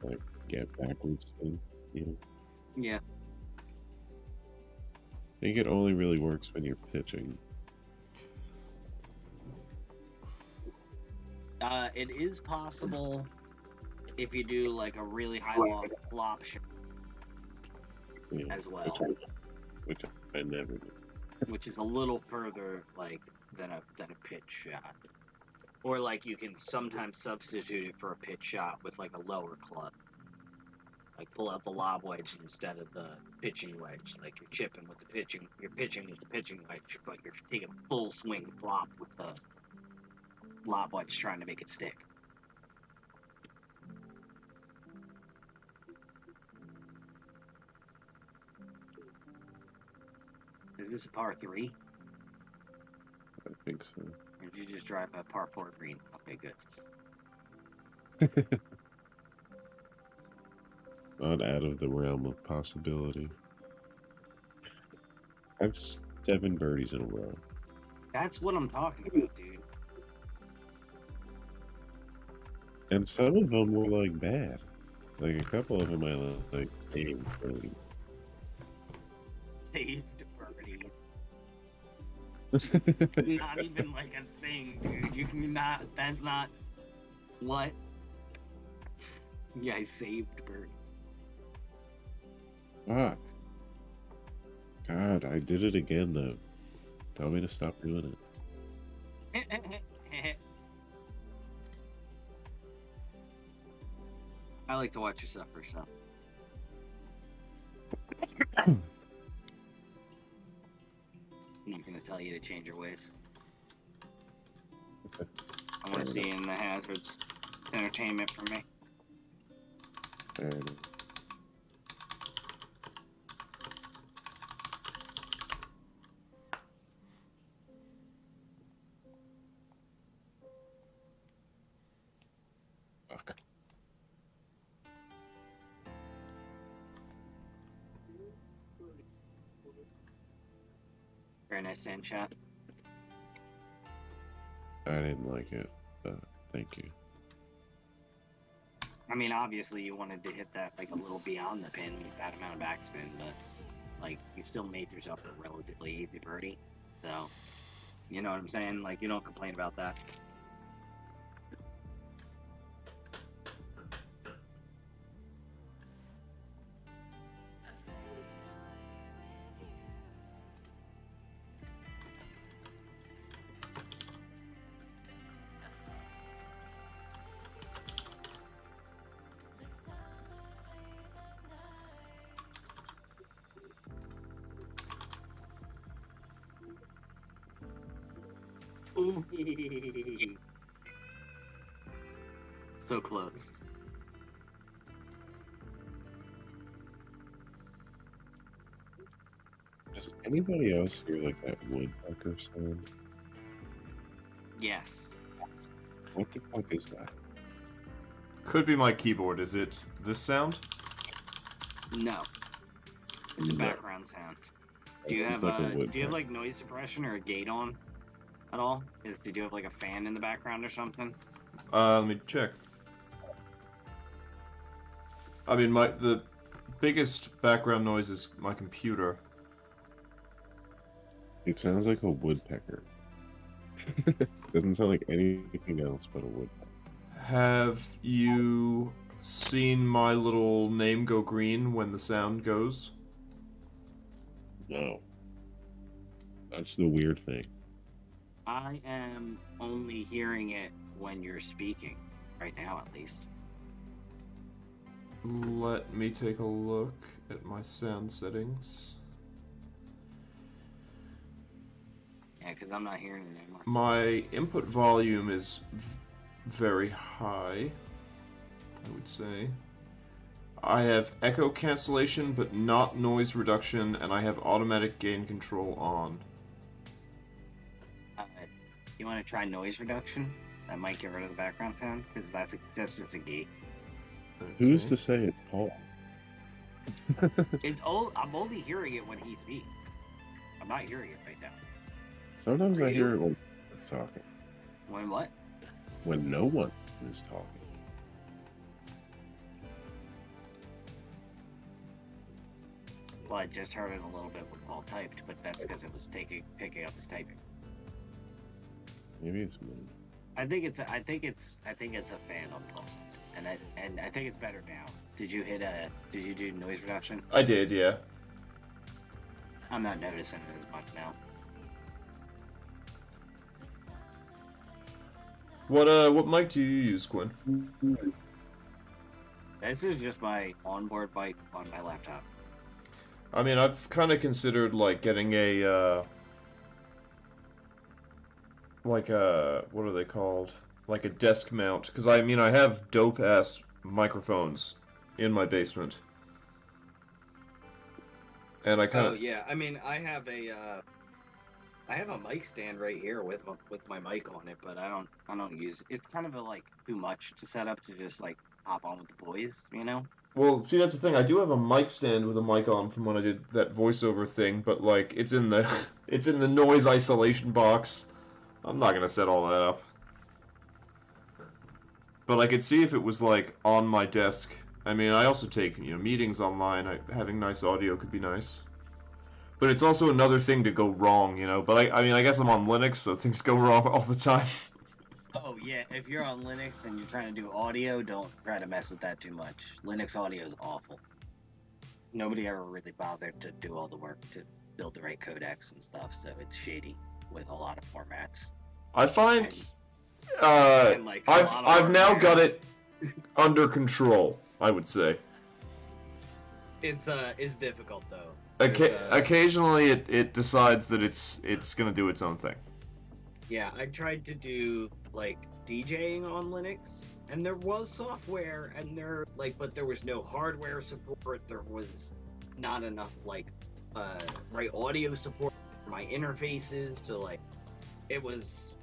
Like get backwards spin. You know? Yeah. I think it only really works when you're pitching. It is possible if you do like a really high lop shot Yeah, as well, which I never do. which is a little further like than a pitch shot. Or like you can sometimes substitute it for a pitch shot with like a lower club. Like pull out the lob wedge instead of the pitching wedge. Like you're chipping with the pitching, you're pitching with the pitching wedge, but you're taking a full swing flop with the lob wedge trying to make it stick. Is this a par 3? I think so. Or did you just drive a par 4 green? Okay, good. Not out of the realm of possibility. I have 7 birdies in a row. That's what I'm talking about, dude. And some of them were like bad. Like a couple of them I like saved birdie. Saved birdie. Not even like a thing, dude. You cannot. That's not what. Yeah, I saved birdie. Fuck. God, I did it again though. Tell me to stop doing it. I like to watch you suffer, so. I'm not gonna tell you to change your ways. I want to see in the hazards. Entertainment for me. Fair enough. Fuck. Very nice sand shot. I didn't like it, but thank you. I mean, obviously you wanted to hit that like a little beyond the pin with that amount of backspin, but like you still made yourself a relatively easy birdie. So, you know what I'm saying? Like you don't complain about that. So close. Does anybody else hear like that woodpecker sound? Yes. What the fuck is that? Could be my keyboard. Is it this sound? No. It's a No. background sound. Do you It's have like a do you have woodpecker. like noise suppression or a gate on at all? Did you have like a fan in the background or something? Let me check. I mean, the biggest background noise is my computer. It sounds like a woodpecker. Doesn't sound like anything else but a woodpecker. Have you seen my little name go green when the sound goes? No. That's the weird thing. I am only hearing it when you're speaking, right now at least. Let me take a look at my sound settings. Yeah, because I'm not hearing it anymore. My input volume is very high, I would say. I have echo cancellation, but not noise reduction, and I have automatic gain control on. You want to try noise reduction? That might get rid of the background sound, because that's just a gate. Who's Okay. to say it's Paul? I'm only hearing it when he speaks. I'm not hearing it right now. Sometimes Are I you? hear it when it's talking. When what? When no one is talking. Well, I just heard it a little bit when Paul typed, but that's because it was picking up his typing. Maybe it's me. I think it's a fan on Pulse, and I think it's better now. Did you do noise reduction? I did, yeah. I'm not noticing it as much now. What mic do you use, Quinn? This is just my onboard mic on my laptop. I mean, I've kind of considered like getting a like a what are they called? Like a desk mount, because I mean I have dope ass microphones in my basement, and I kind of yeah, I mean I have a mic stand right here with my mic on it, but I don't use it. It's kind of like too much to set up to just like hop on with the boys, you know? Well, see, that's the thing. I do have a mic stand with a mic on from when I did that voiceover thing, but like it's in the it's in the noise isolation box. I'm not gonna set all that up. But I could see if it was like on my desk. I mean, I also take meetings online. Having nice audio could be nice. But it's also another thing to go wrong. But I mean, I guess I'm on Linux, so things go wrong all the time. Oh yeah, if you're on Linux and you're trying to do audio, don't try to mess with that too much. Linux audio is awful. Nobody ever really bothered to do all the work to build the right codecs and stuff, so it's shady with a lot of formats. I find Like, I've now got it under control, I would say. It's difficult though. Occasionally it decides that it's gonna do its own thing. Yeah, I tried to do like DJing on Linux, and there was software, and but there was no hardware support. There was not enough right audio support for my interfaces. So like, it was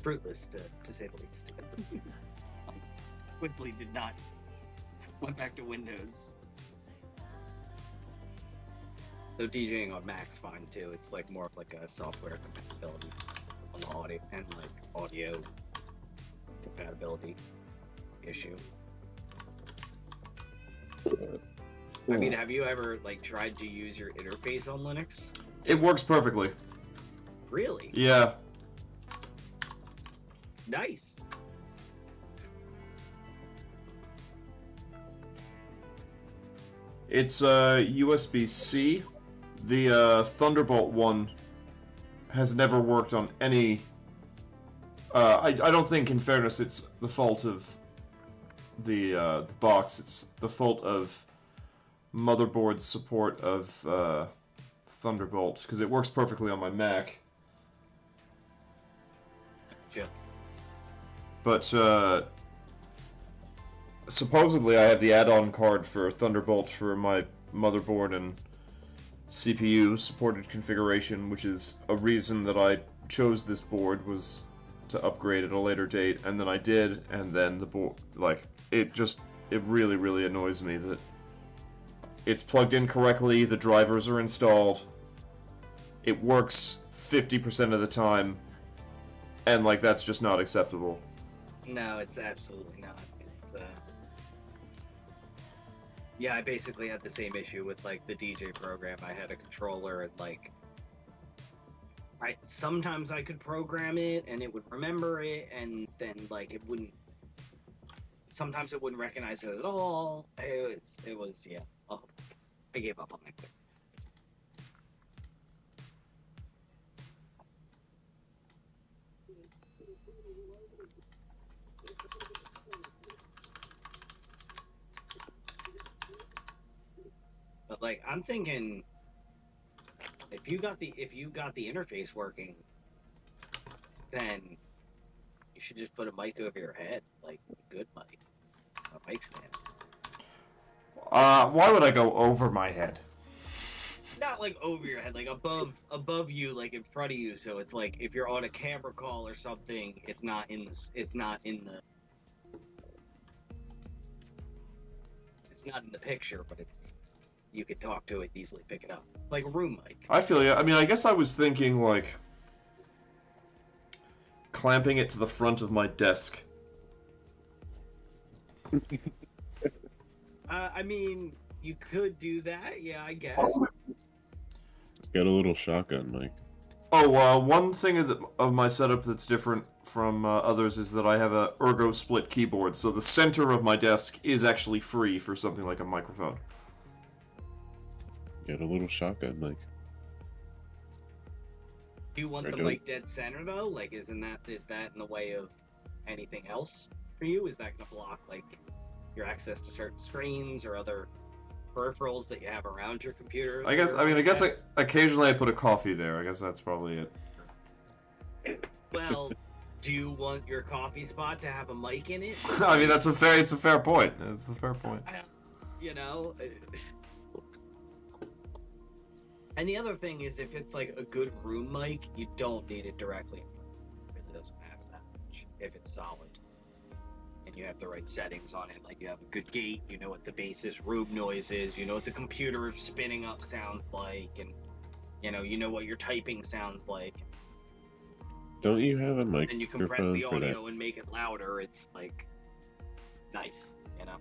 fruitless to say the least. Quickly did not went back to Windows. So DJing on Mac's fine too. It's like more of like a software compatibility on the audio and like audio compatibility issue. I mean, have you ever like tried to use your interface on Linux? It works perfectly. Really? Yeah. Nice. It's USB-C. The Thunderbolt one has never worked on any. I don't think, in fairness, it's the fault of the box. It's the fault of motherboard support of Thunderbolt, because it works perfectly on my Mac. Yeah. But supposedly I have the add-on card for Thunderbolt for my motherboard and CPU supported configuration, which is a reason that I chose this board, was to upgrade at a later date, and then I did, and then the board, it really, really annoys me that it's plugged in correctly, the drivers are installed, it works 50% of the time, and that's just not acceptable. No, it's absolutely not. Yeah, I basically had the same issue with the DJ program. I had a controller and sometimes I could program it and it would remember it, and then it wouldn't. Sometimes it wouldn't recognize it at all. It was yeah. Oh, I gave up on it. But I'm thinking, if you got the interface working, then you should just put a mic over your head, a good mic, a mic stand. Why would I go over my head? Not over your head, above you, in front of you. So it's if you're on a camera call or something, it's not in the picture, but you could talk to it, easily pick it up, like a room mic. I feel you. I mean, I guess I was thinking clamping it to the front of my desk. I mean, you could do that, yeah, I guess. It's got a little shotgun mic. Oh, one thing of my setup that's different from others is that I have a ergo split keyboard, so the center of my desk is actually free for something like a microphone. Got a little shotgun mic. Do you want the mic dead center though? Is that in the way of anything else? For you, is that going to block like your access to certain screens or other peripherals that you have around your computer? I guess occasionally I put a coffee there. I guess that's probably it. Well, do you want your coffee spot to have a mic in it? I mean, it's a fair point. It's a fair point. You know. And the other thing is, if it's like a good room mic, you don't need it directly. It really doesn't matter that much if it's solid and you have the right settings on it. Like you have a good gate, you know what the basis room noise is, you know what the computer spinning up sounds like, and you know what your typing sounds like. Don't you have a microphone? And you compress the for audio that? and make it louder. It's like nice, you know.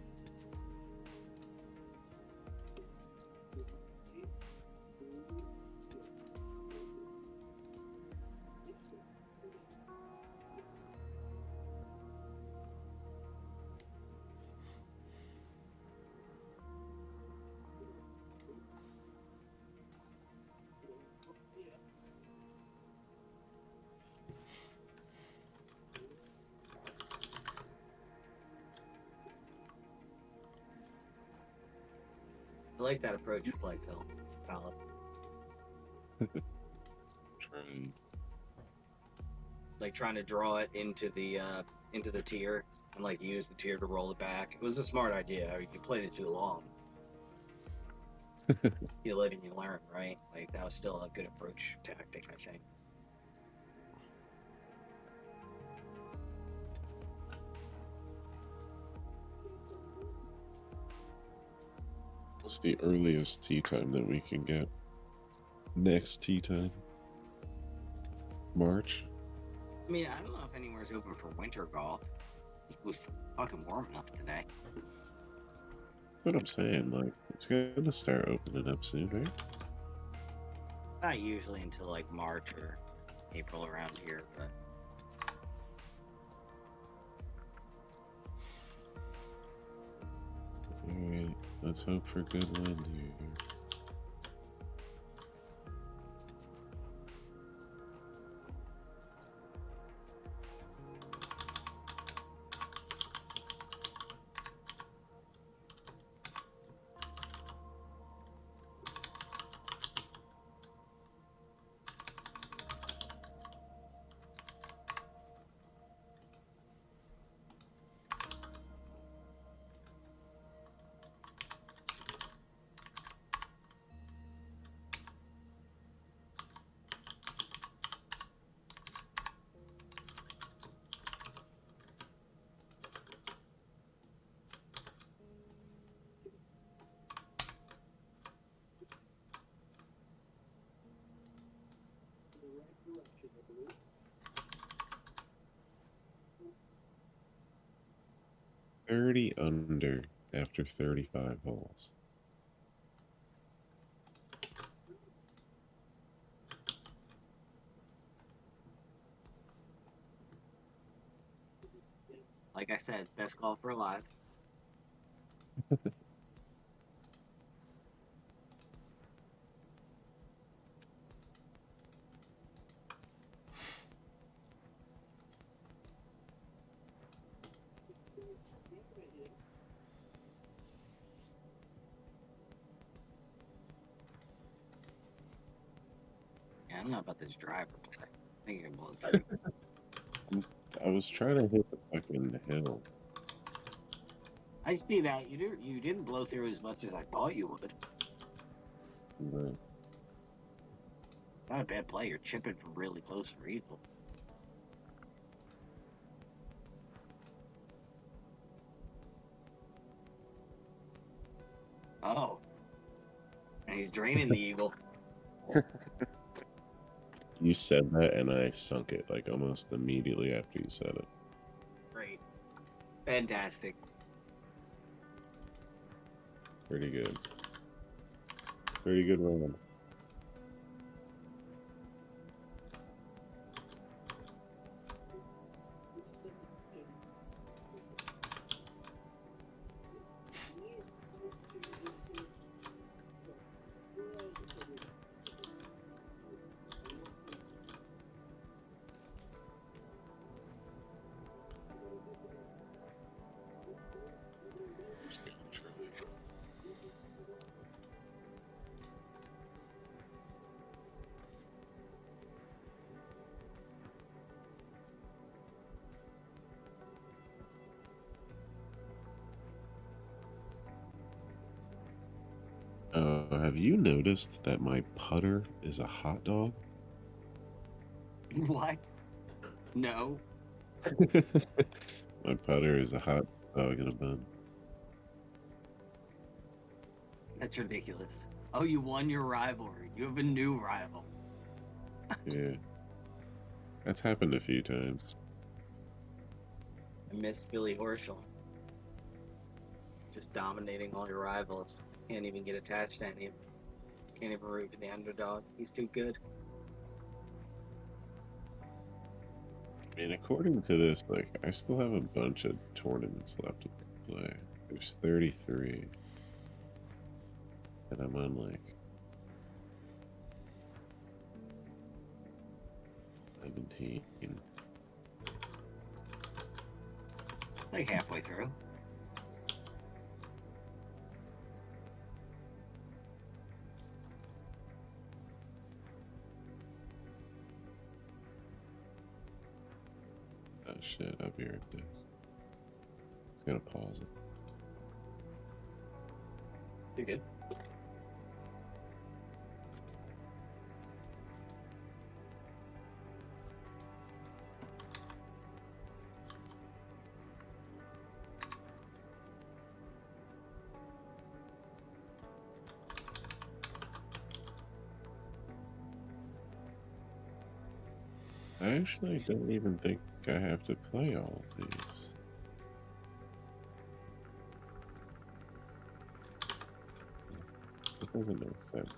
I like that approach, Flight Pill. Solid. Trying. Like trying to draw it into the tier and like use the tier to roll it back. It was a smart idea. You played it too long. You live and you learn, right? Like that was still a good approach tactic, I think. What's the earliest tea time that we can get? Next tea time? March? I mean, I don't know if anywhere's open for winter golf. It was fucking warm enough today. What I'm saying, like, it's gonna start opening up soon, right? Not usually until like March or April around here, but Alright, let's hope for good wind here. $30 under after 35 holes. like I said, best golfer alive. Yeah, I don't know about this driver, but I think you can blow through. I was trying to hit the fucking hill. I see that you didn't blow through as much as I thought you would. But Not a bad play. You're chipping from really close for equal. Oh, and he's draining the eagle. you said that and I sunk it like almost immediately after you said it. Great, fantastic. Pretty good. Pretty good run. Have you noticed that my putter is a hot dog? What? No. My putter is a hot dog in a bun. That's ridiculous. Oh, you won your rivalry. You have a new rival. Yeah. That's happened a few times. I missed Billy Horschel. Just dominating all your rivals. Can't even get attached to any of them. Can't even root for the underdog. He's too good. I mean, according to this, like, I still have a bunch of tournaments left to play. There's 33. And I'm on, like, 17. Like halfway through. Oh shit, I'll be right back. It's gonna pause it. You're good. I actually don't even think I have to play all of these. It doesn't make sense.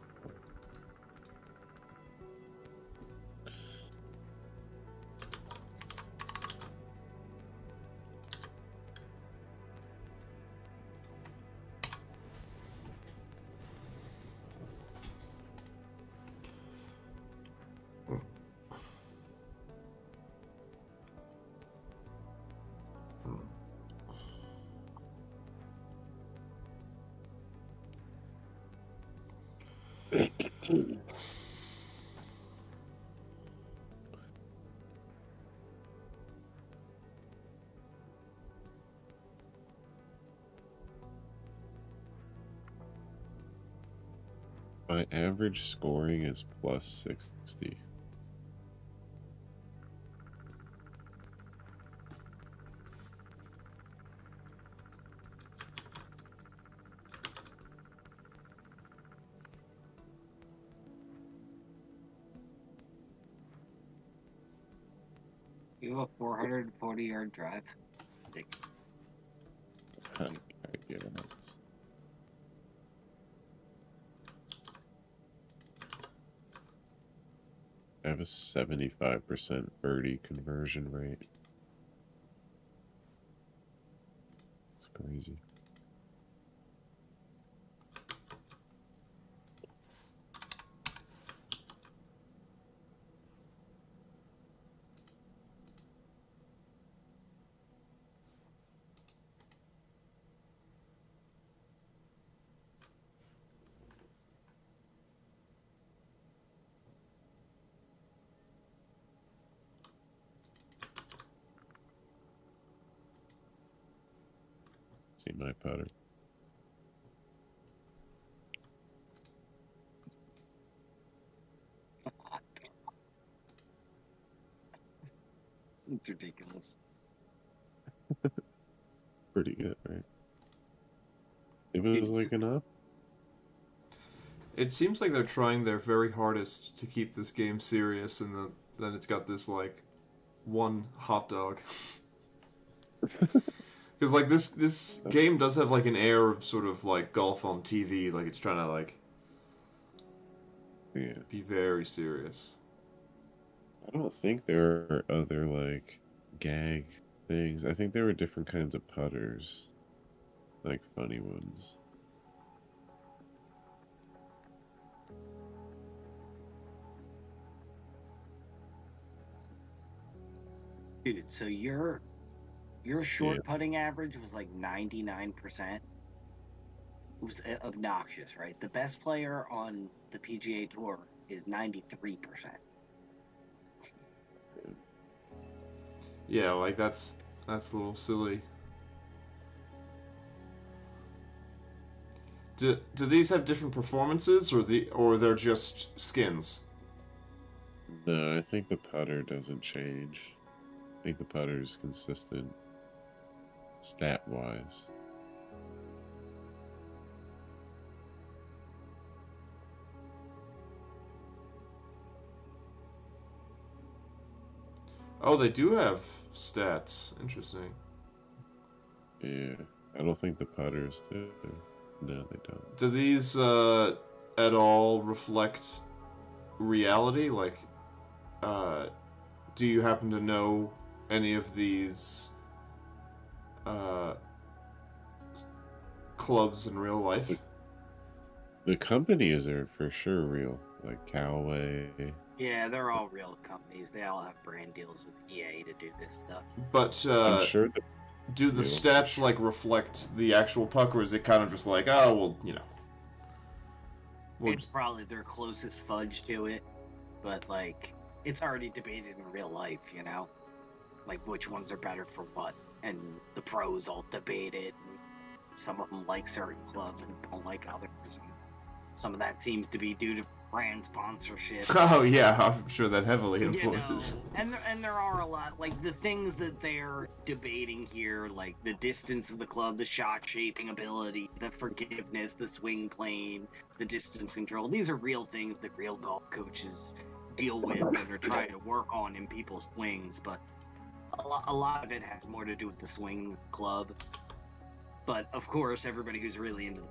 My average scoring is plus 60. You have a 440-yard drive. I guess. I have a 75% birdie conversion rate. It's crazy. See my putter. It's ridiculous. Pretty good, right? It was like an up. It seems like they're trying their very hardest to keep this game serious, and then it's got this like one hot dog. Because like this game does have like an air of sort of like golf on TV, like it's trying to like be very serious. I don't think there are other like gag things. I think there were different kinds of putters, like funny ones. Dude, so your short putting average was like 99%. It was obnoxious, right? The best player on the PGA Tour is 93%. Yeah, like that's a little silly. Do these have different performances, or they're just skins? No, I think the putter doesn't change. I think the putter is consistent stat-wise. Oh, they do have stats. Interesting. Yeah, I don't think the putters do. No, they don't. Do these at all reflect reality? Like, do you happen to know any of these clubs in real life? The companies are for sure real, like Callaway. Yeah, they're all real companies. They all have brand deals with EA to do this stuff. But I'm sure that do the stats like reflect the actual puck, or is it kind of just like, oh well, you know? It's probably their closest fudge to it, but like it's already debated in real life, you know, like which ones are better for what, and the pros all debate it. And some of them like certain clubs and don't like others. And some of that seems to be due to brand sponsorship. Oh yeah, I'm sure that heavily influences. You know, and there are a lot, like the things that they're debating here, like the distance of the club, the shot shaping ability, the forgiveness, the swing plane, the distance control. These are real things that real golf coaches deal with and are trying to work on in people's swings. But a lot of it has more to do with the swing club. But of course, everybody who's really into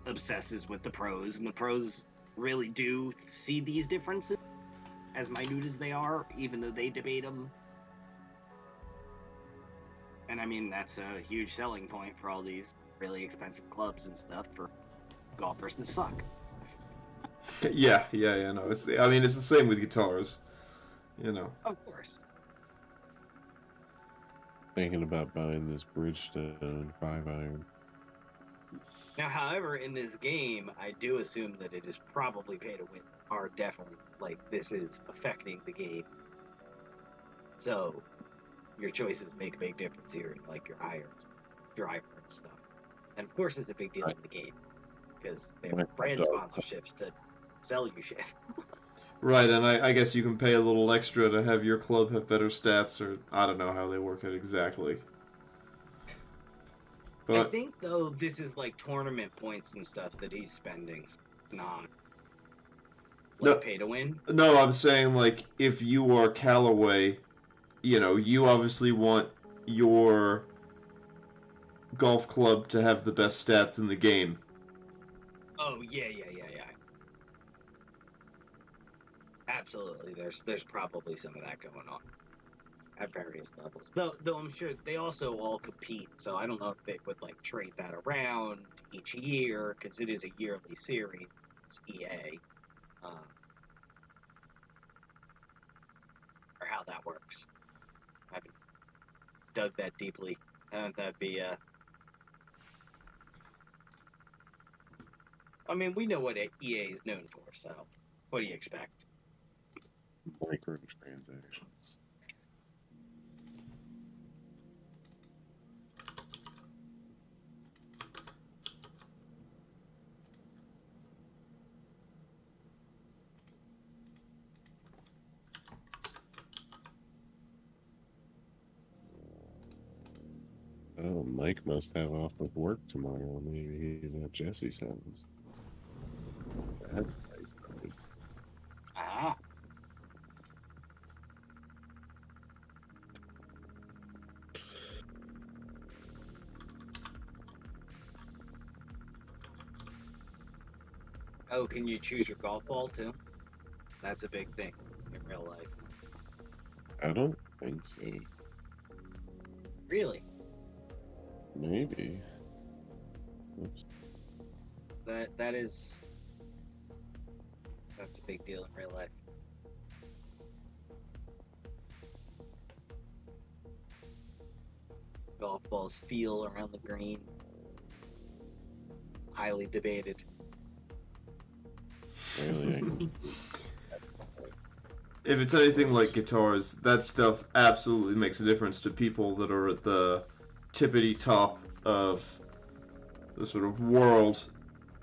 obsesses with the pros, and the pros really do see these differences, as minute as they are, even though they debate them. And I mean, that's a huge selling point for all these really expensive clubs and stuff for golfers that suck. Yeah, no, I mean, it's the same with guitars, you know. Of course. Thinking about buying this Bridgestone 5-iron. Now, however, in this game, I do assume that it is probably pay to win. Are definitely, like, this is affecting the game. So, your choices make a big difference here, like your irons, driver, and stuff. And of course, it's a big deal in the game, because they have brand sponsorships to sell you shit. Right, and I guess you can pay a little extra to have your club have better stats, or I don't know how they work it exactly. But I think, though, this is like tournament points and stuff that he's spending, not like pay to win. No, I'm saying, like, if you are Callaway, you know, you obviously want your golf club to have the best stats in the game. Oh, yeah. Absolutely, there's probably some of that going on at various levels. Though I'm sure they also all compete, so I don't know if they would like trade that around each year, because it is a yearly series. It's EA, or how that works. I haven't dug that deeply. That'd be I mean, we know what EA is known for, so what do you expect? Microtransactions. Oh, Mike must have off of work tomorrow. Maybe he's at Jesse's house. That's nice. Ah. Oh, can you choose your golf ball too? That's a big thing in real life. I don't think so. Really? Maybe. Oops. That's a big deal in real life. Golf balls feel around the green. Highly debated. Really? If it's anything like guitars, that stuff absolutely makes a difference to people that are at the tippity top of the sort of world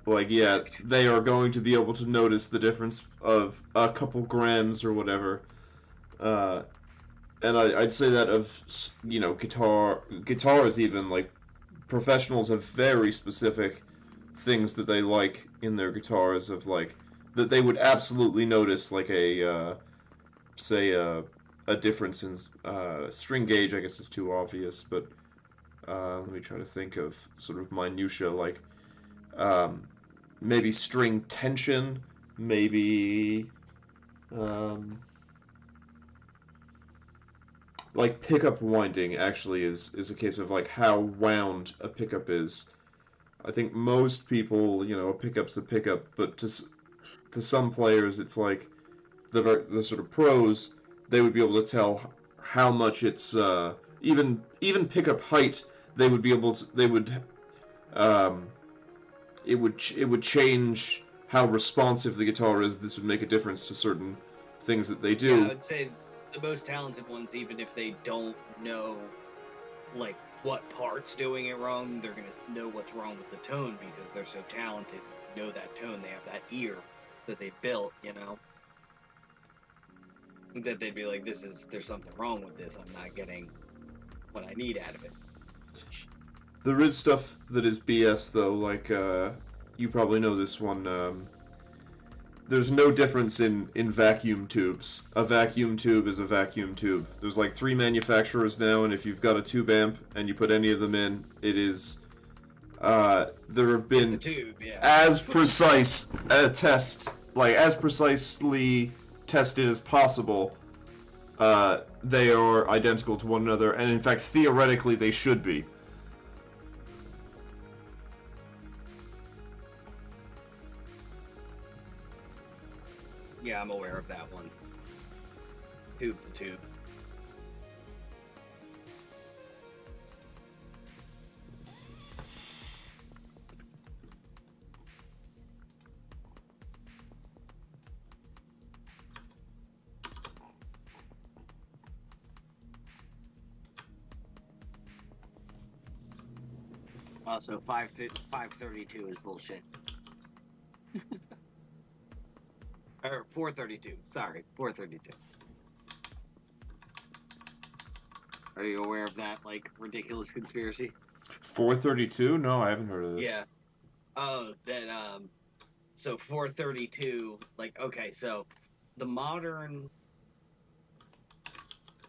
like, yeah, they are going to be able to notice the difference of a couple grams or whatever. And I'd say that of, you know, guitars even, like, professionals have very specific things that they like in their guitars of, like, that they would absolutely notice, like say a difference in string gauge, I guess is too obvious, but let me try to think of sort of minutia, like maybe string tension, maybe like pickup winding actually is a case of like how wound a pickup is. I think most people, you know, a pickup's a pickup, but to some players it's like the sort of pros, they would be able to tell how much it's even pickup height. They would be able to. They would. It would change how responsive the guitar is. This would make a difference to certain things that they do. Yeah, I would say the most talented ones, even if they don't know, like, what part's doing it wrong, they're gonna know what's wrong with the tone because they're so talented. Know that tone. They have that ear that they built. You know. That they'd be like, there's something wrong with this. I'm not getting what I need out of it. There is stuff that is BS though, like you probably know this one. There's no difference in vacuum tubes. A vacuum tube is a vacuum tube. There's like 3 manufacturers now, and if you've got a tube amp and you put any of them in, it is there have been tube, yeah. as precise a test, like as precisely tested as possible. They are identical to one another, and in fact, theoretically, they should be. Yeah, I'm aware of that one. Tube's a tube. Also, 532 is bullshit. Or 432. Sorry, 432. Are you aware of that, like, ridiculous conspiracy? 432? No, I haven't heard of this. Yeah. Oh, that, so 432, like, okay, so the modern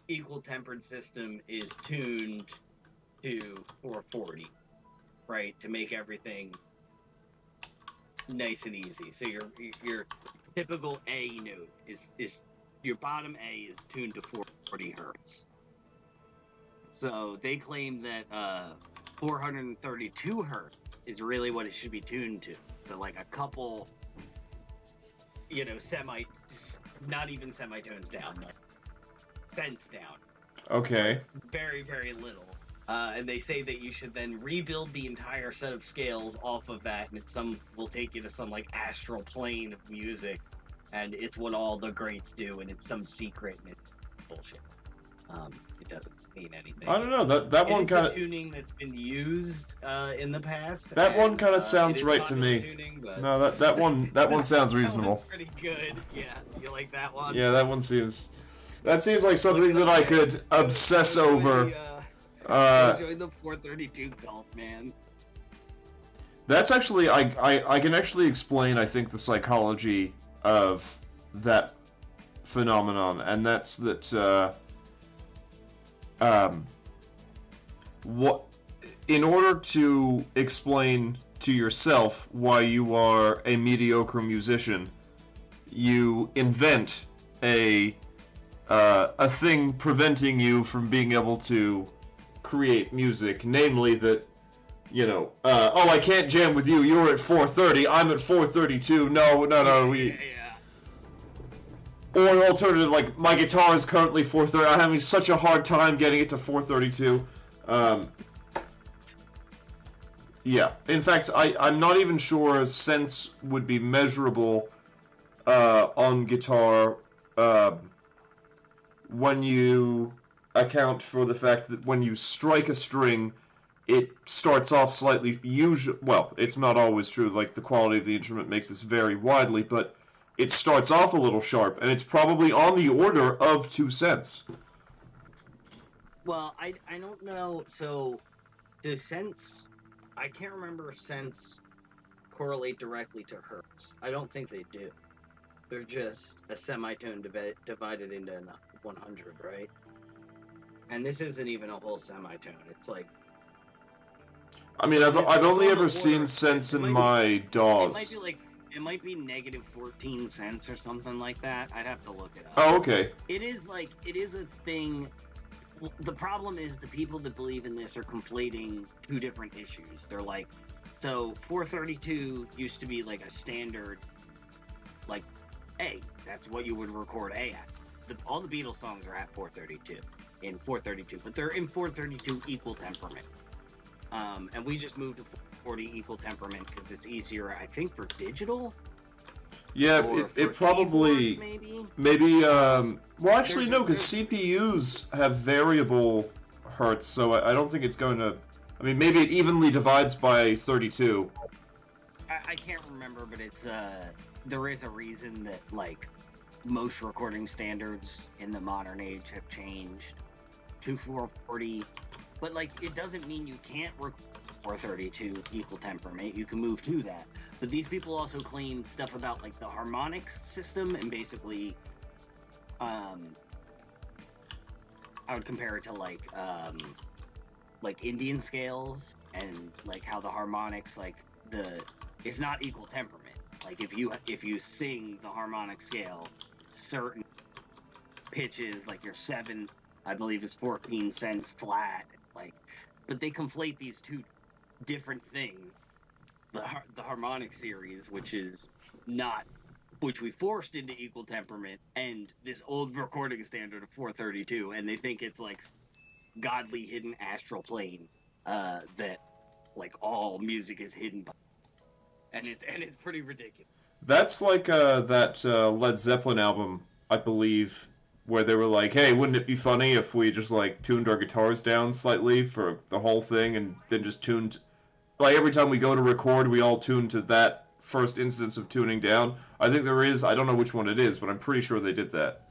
equal tempered system is tuned to 440, right? To make everything nice and easy. So your typical A note is your bottom A is tuned to 440 hertz. So they claim that 432 hertz is really what it should be tuned to. So like a couple, you know, not even semitones down, like cents down. Okay. Very, very little. And they say that you should then rebuild the entire set of scales off of that, and will take you to some like astral plane of music, and it's what all the greats do, and it's some secret, and it's bullshit. It doesn't mean anything. I don't know, that one kind of tuning that's been used in the past. That one kind of sounds right to me. Tuning, but... No, that one sounds reasonable. That one's pretty good. Yeah, you like that one? Yeah, that one seems. That seems like something that I could obsess over. Join the 432 cult, man. That's actually I can actually explain, I think, the psychology of that phenomenon, and that's that what in order to explain to yourself why you are a mediocre musician, you invent a thing preventing you from being able to create music, namely that, you know, oh, I can't jam with you, you're at 430, I'm at 432, no, we... Yeah. Or an alternative, like, my guitar is currently 430, I'm having such a hard time getting it to 432. Yeah, in fact, I'm not even sure cents would be measurable on guitar when you account for the fact that when you strike a string, it starts off slightly well, it's not always true, like the quality of the instrument makes this vary widely, but it starts off a little sharp, and it's probably on the order of 2 cents. Well, I don't know. So, do cents? I can't remember if cents correlate directly to hertz. I don't think they do. They're just a semitone divided into 100, right? And this isn't even a whole semitone. It's like. I mean, I've only ever seen cents in my DAWs. It might be negative 14 cents or something like that. I'd have to look it up. Oh, okay. It is a thing. The problem is the people that believe in this are conflating two different issues. They're like, so 432 used to be like a standard, like A. That's what you would record A as. All the Beatles songs are at 432, in 432, but they're in 432 equal temperament. And we just moved to 440 equal temperament because it's easier, I think, for digital. Yeah, it probably maybe well, actually no, because CPUs have variable hertz, so I don't think it's going to. I mean, maybe it evenly divides by 32. I can't remember, but it's there is a reason that like most recording standards in the modern age have changed to 440, but like it doesn't mean you can't record 432 equal temperament. You can move to that. But these people also claim stuff about like the harmonics system, and basically, I would compare it to like Indian scales, and like how the harmonics, like it's not equal temperament. Like if you sing the harmonic scale, certain pitches, like your 7, I believe, is 14 cents flat. Like, but they conflate these two different things. The harmonic series, which we forced into equal temperament, and this old recording standard of 432, and they think it's like godly hidden astral plane that like all music is hidden by, and it's pretty ridiculous. That's like that Led Zeppelin album, I believe, where they were like, hey, wouldn't it be funny if we just like tuned our guitars down slightly for the whole thing, and then just tuned. Like, every time we go to record, we all tune to that first instance of tuning down. I think there is, I don't know which one it is, but I'm pretty sure they did that.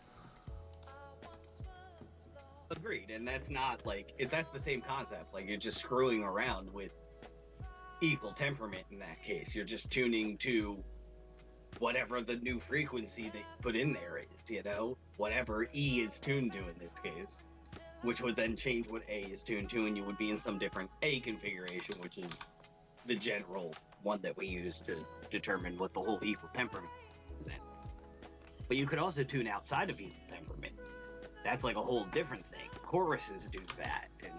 Agreed, and that's not, like, that's the same concept. Like, you're just screwing around with equal temperament in that case. You're just tuning to whatever the new frequency they put in there is, you know? Whatever E is tuned to in this case. Which would then change what A is tuned to, and you would be in some different A configuration, which is the general one that we use to determine what the whole equal temperament is in. But you could also tune outside of equal temperament. That's like a whole different thing. Choruses do that, and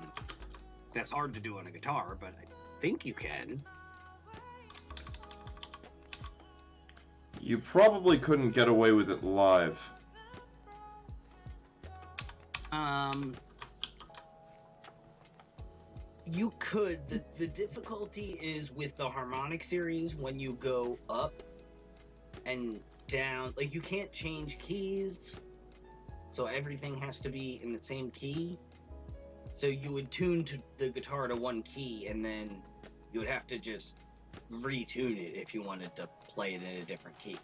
that's hard to do on a guitar, but I think you can. You probably couldn't get away with it live. You could. The difficulty is with the harmonic series when you go up and down. Like, you can't change keys, so everything has to be in the same key. So you would tune to the guitar to one key, and then you would have to just retune it if you wanted to play it in a different key.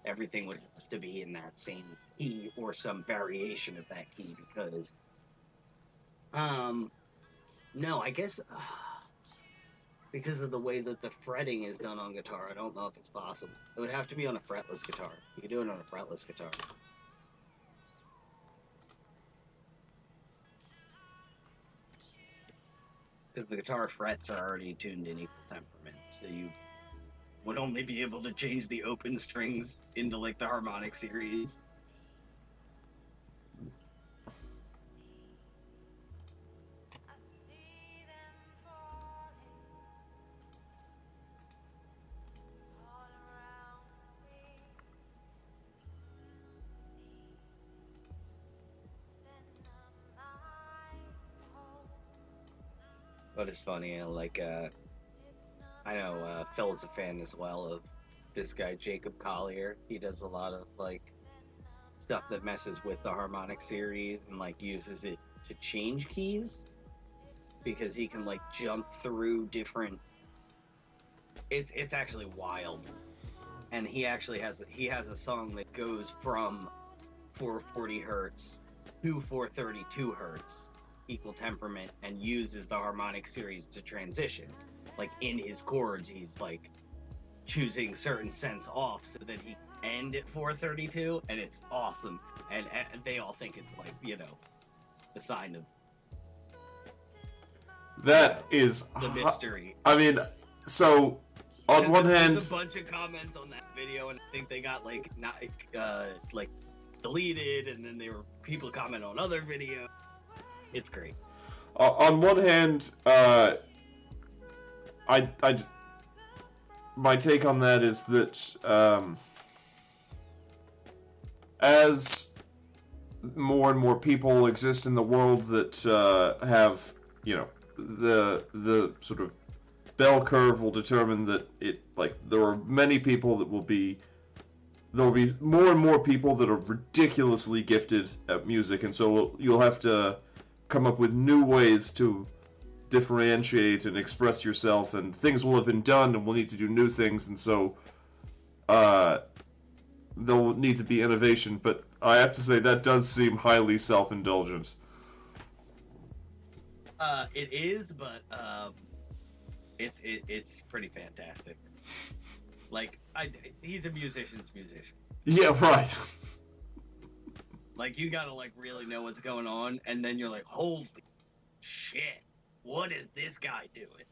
Everything would have to be in that same key or some variation of that key, because no, I guess because of the way that the fretting is done on guitar, I don't know if it's possible. It would have to be on a fretless guitar. You can do it on a fretless guitar. Because the guitar frets are already tuned in equal temperament, so you would only be able to change the open strings into like the harmonic series. But it's funny, like, I know Phil's a fan as well of this guy, Jacob Collier. He does a lot of, like, stuff that messes with the harmonic series and, like, uses it to change keys. because he can like jump through different. It's actually wild, and he actually has a song that goes from 440 hertz to 432 hertz, equal temperament, and uses the harmonic series to transition. Like in his chords, he's like choosing certain cents off so that he can end at 432, and it's awesome. And they all think it's like, you know, the sign of that is the mystery. I mean, so on one hand, there's a bunch of comments on that video, and I think they got like not like deleted, and then there were people comment on other videos. It's great. On one hand, I just, my take on that is that as more and more people exist in the world that have, you know, the sort of bell curve will determine that it, like, there are many people that will be, there will be more and more people that are ridiculously gifted at music, and so you'll have to come up with new ways to differentiate and express yourself, and things will have been done and we'll need to do new things, and so there'll need to be innovation, but I have to say that does seem highly self-indulgent. It is, but it's pretty fantastic. Like, he's a musician's musician. Yeah, right. Like, you gotta like really know what's going on, and then you're like, holy shit, what is this guy doing?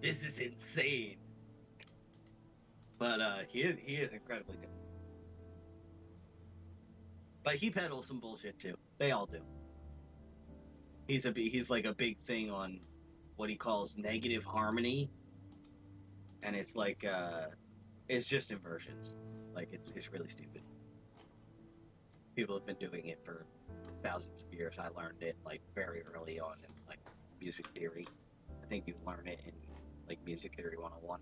This is insane. But he is incredibly talented. But he peddles some bullshit too. They all do. He's like a big thing on what he calls negative harmony, and it's like it's just inversions. Like it's really stupid. People have been doing it for thousands of years. I learned it like very early on in like music theory. I think you learn it in like music theory 101.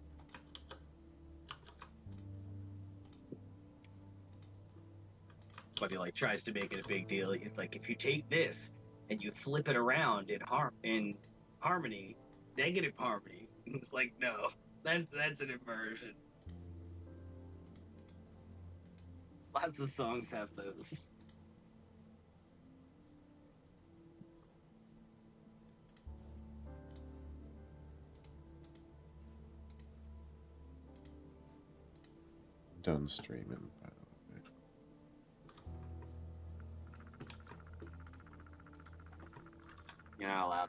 But he like tries to make it a big deal. He's like, if you take this and you flip it around in harmony, negative harmony, it's like, no, that's an inversion. Lots of songs have those. Done streaming, by the way. You're not allowed.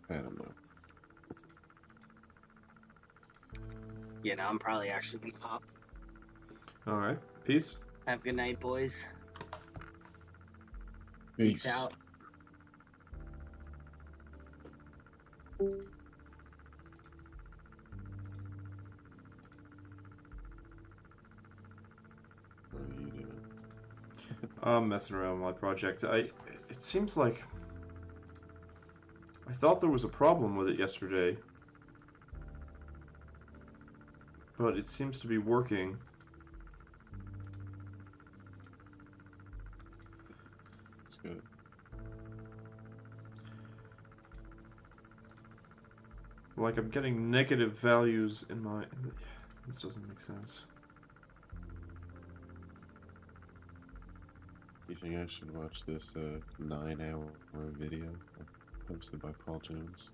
I don't know. Yeah, no, I'm probably actually gonna pop. Alright, peace. Have a good night, boys. Peace. Peace out. What are you doing? I'm messing around with my project. It seems like I thought there was a problem with it yesterday, but it seems to be working. That's good. Like, I'm getting negative values in my... This doesn't make sense. You think I should watch this 9-hour video posted by Paul Jones?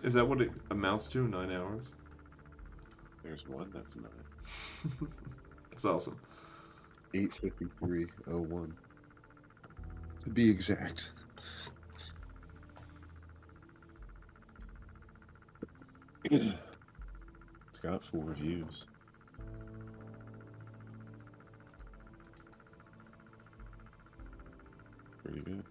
Is that what it amounts to, 9 hours? There's one that's 9. That's awesome. 8:53:01 to be exact. It's got 4 views. Pretty good.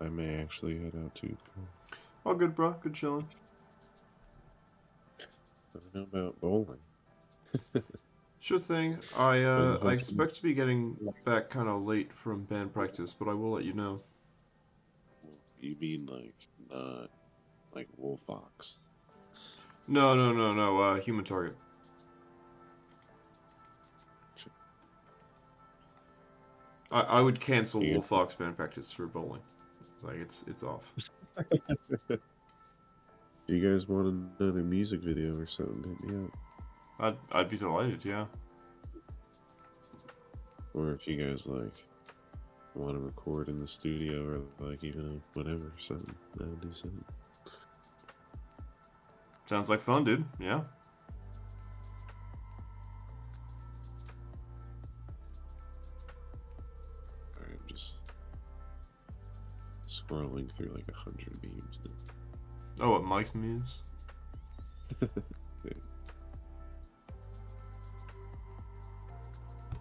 I may actually head out too. All good, bro. Good chilling. I don't know about bowling. Sure thing. I expect to be getting back kind of late from band practice, but I will let you know. You mean like not like Wolf Fox? No. Human target. I would cancel Yeah. Wolf Fox band practice for bowling. Like it's off. You guys want another music video or something? Hit me up. I'd be delighted, yeah. Or if you guys like want to record in the studio or like even whatever or something, that'll do something. Sounds like fun, dude. Yeah. Alright, I'm just scrolling through like 100 memes now. Oh, what Mike's memes? Yeah.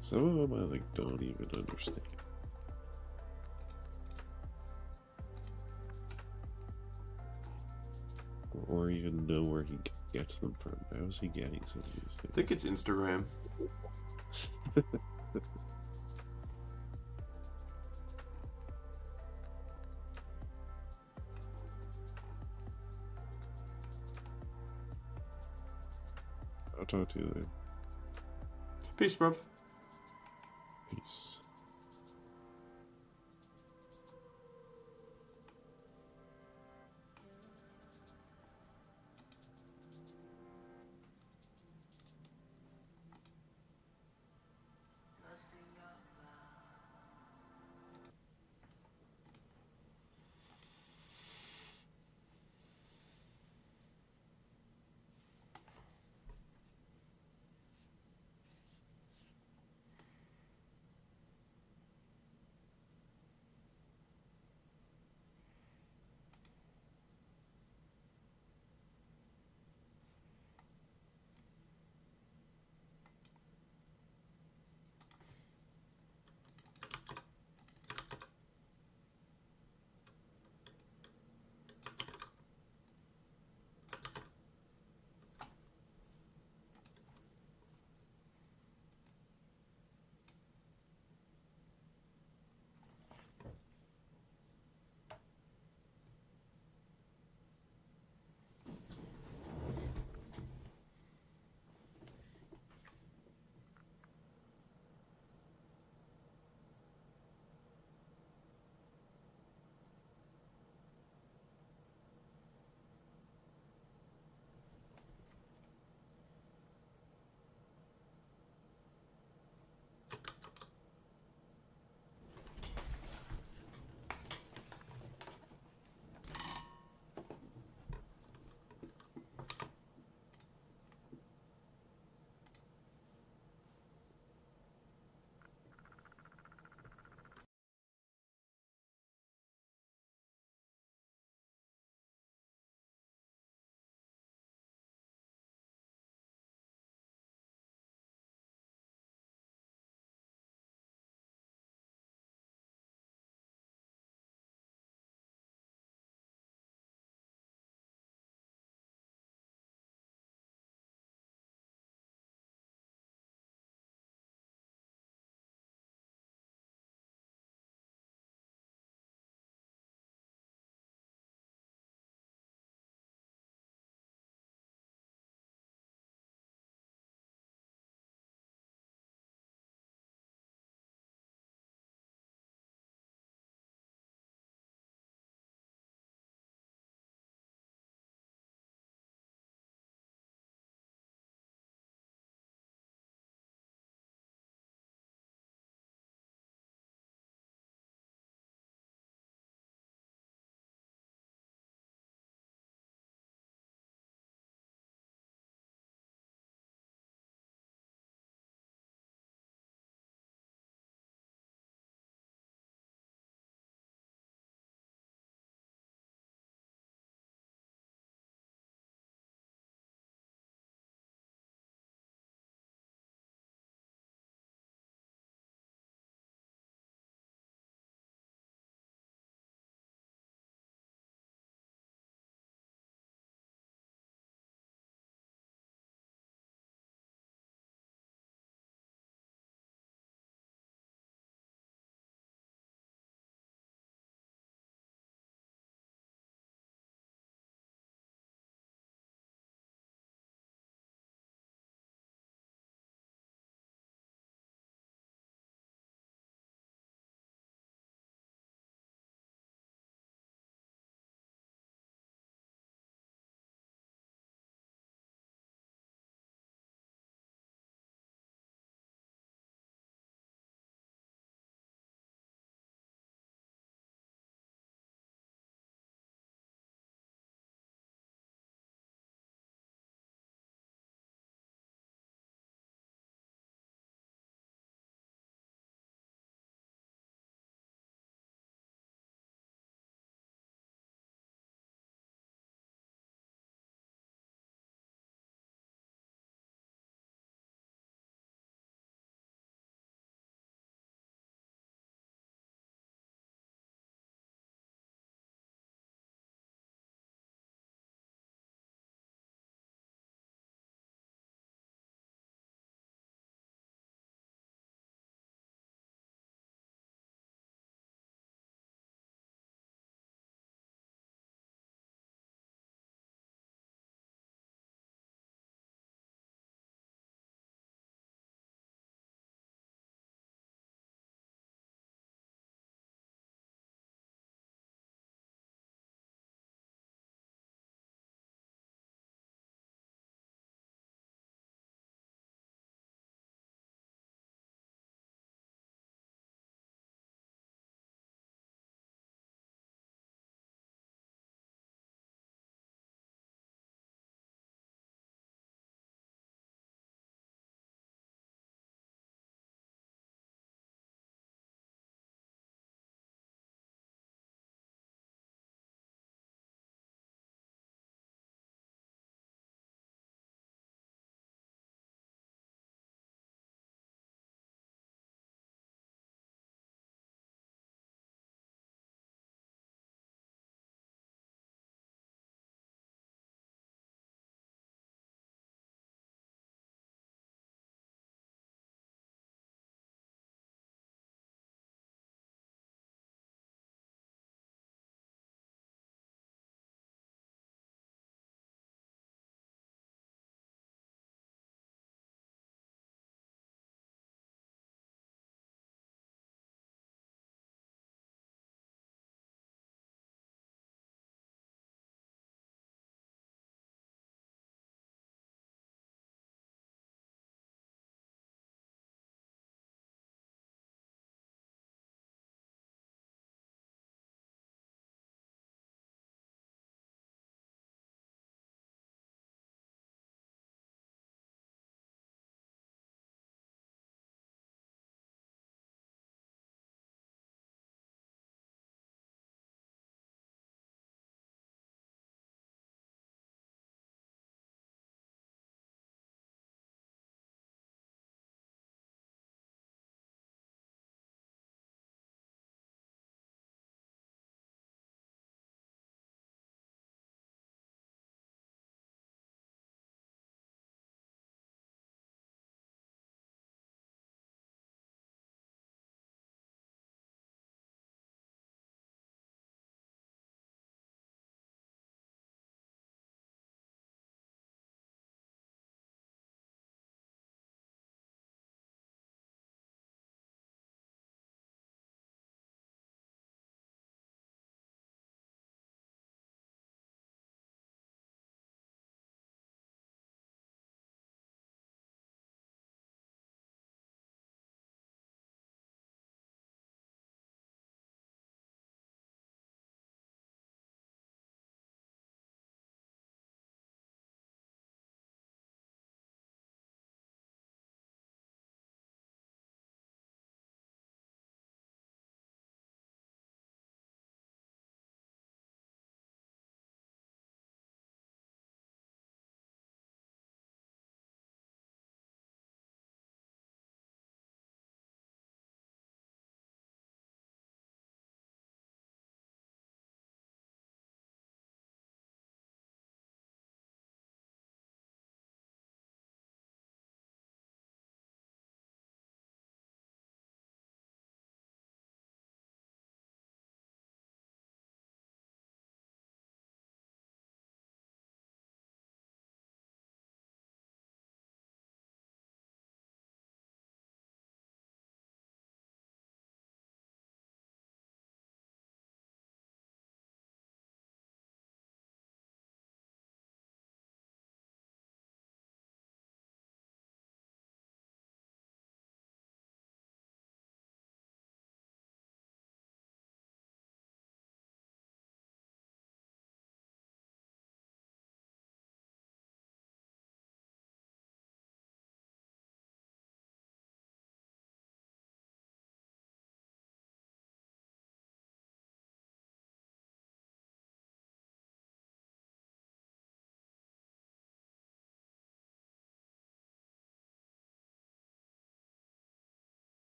Some of them I like don't even understand. Or even know where he gets them from. How is he getting some of these I things? think it's Instagram. I'll talk to you later. Peace, bro. Peace.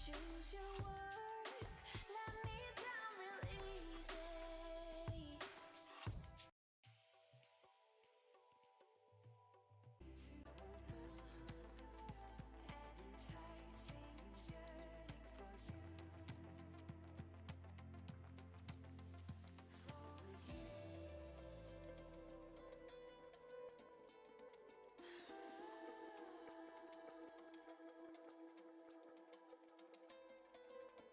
choose your words, let me down real easy. Enticing yearning for you, for you.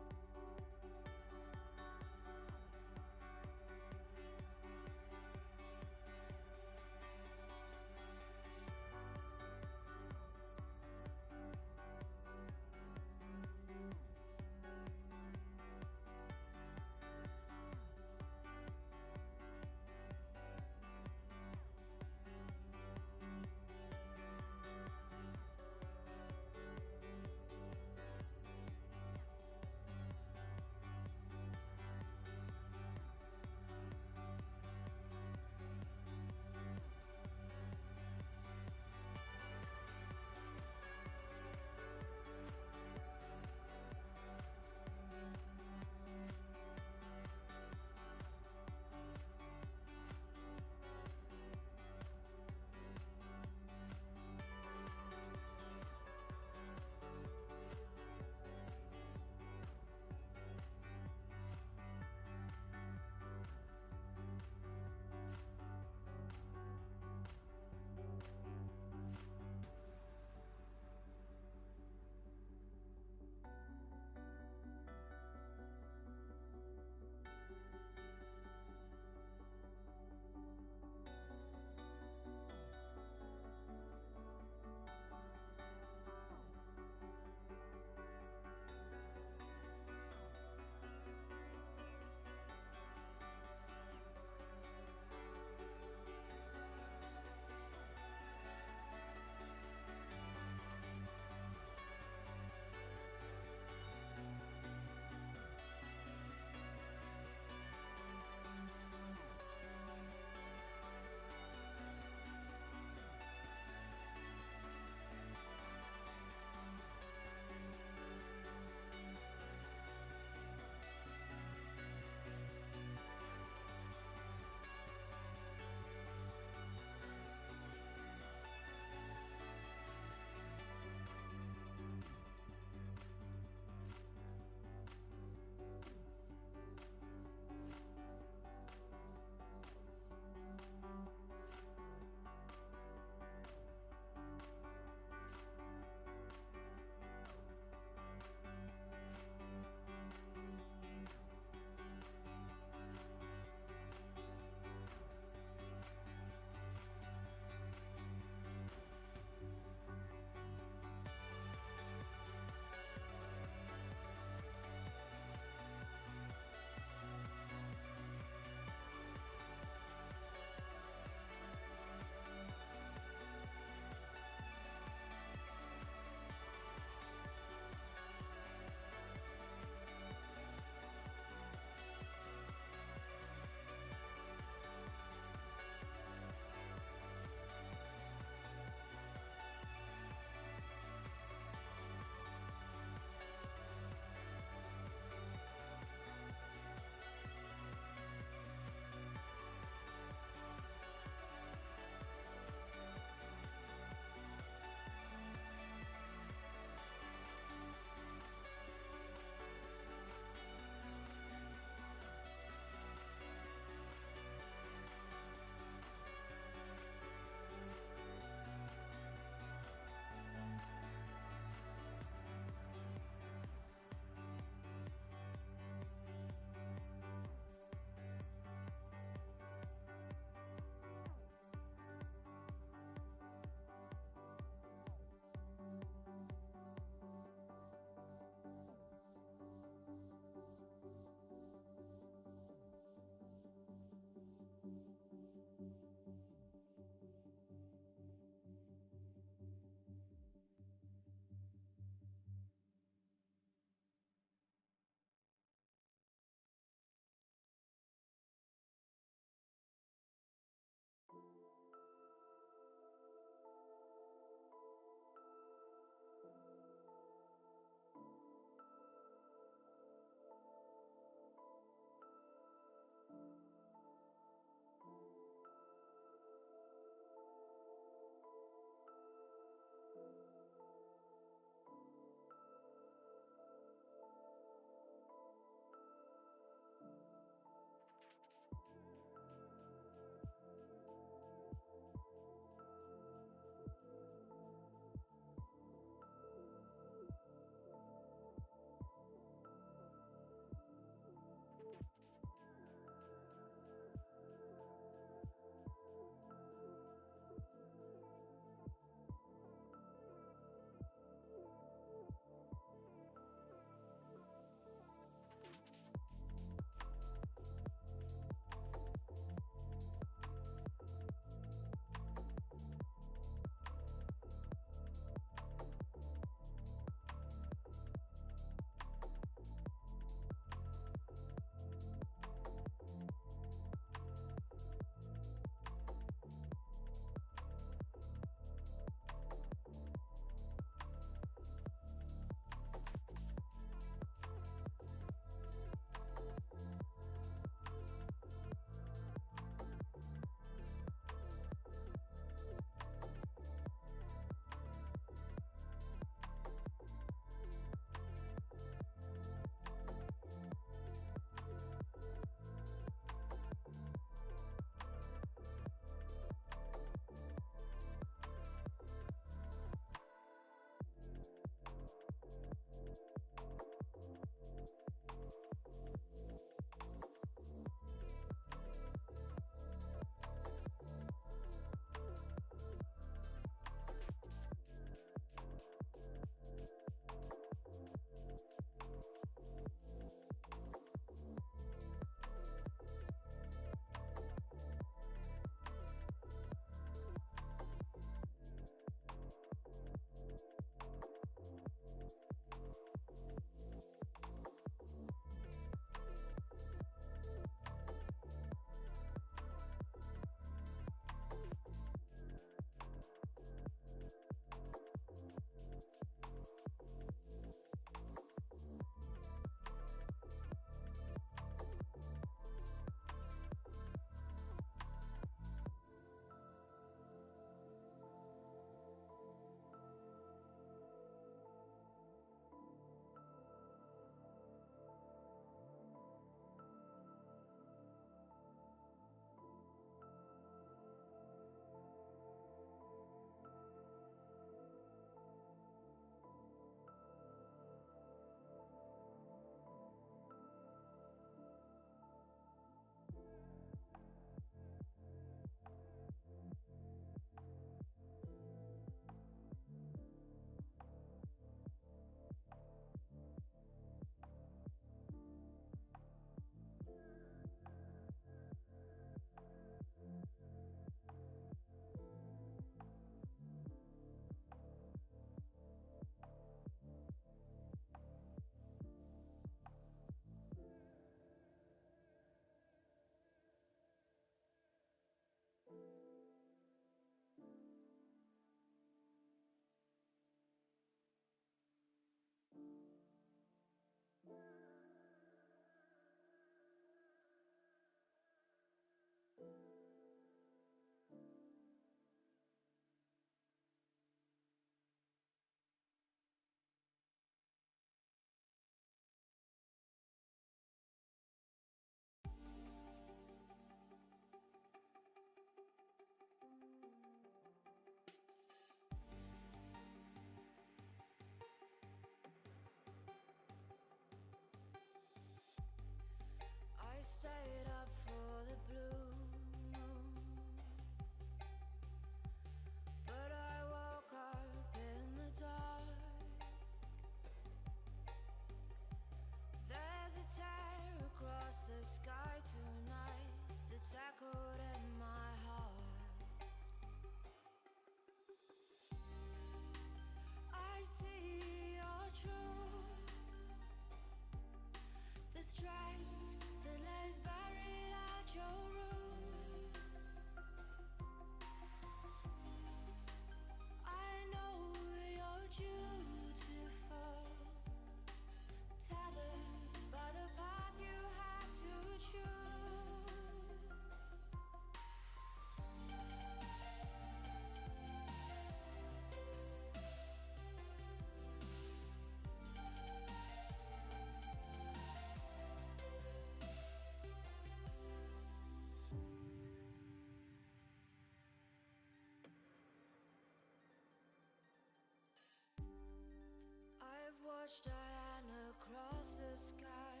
watch Diana across the sky,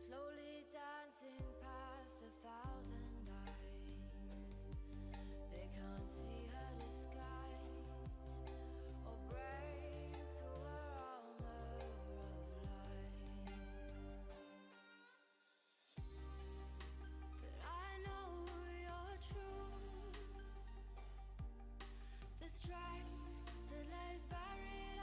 slowly dancing past 1,000 eyes. They can't see her disguise or break through her armor of light. But I know you're true. The strength that lays buried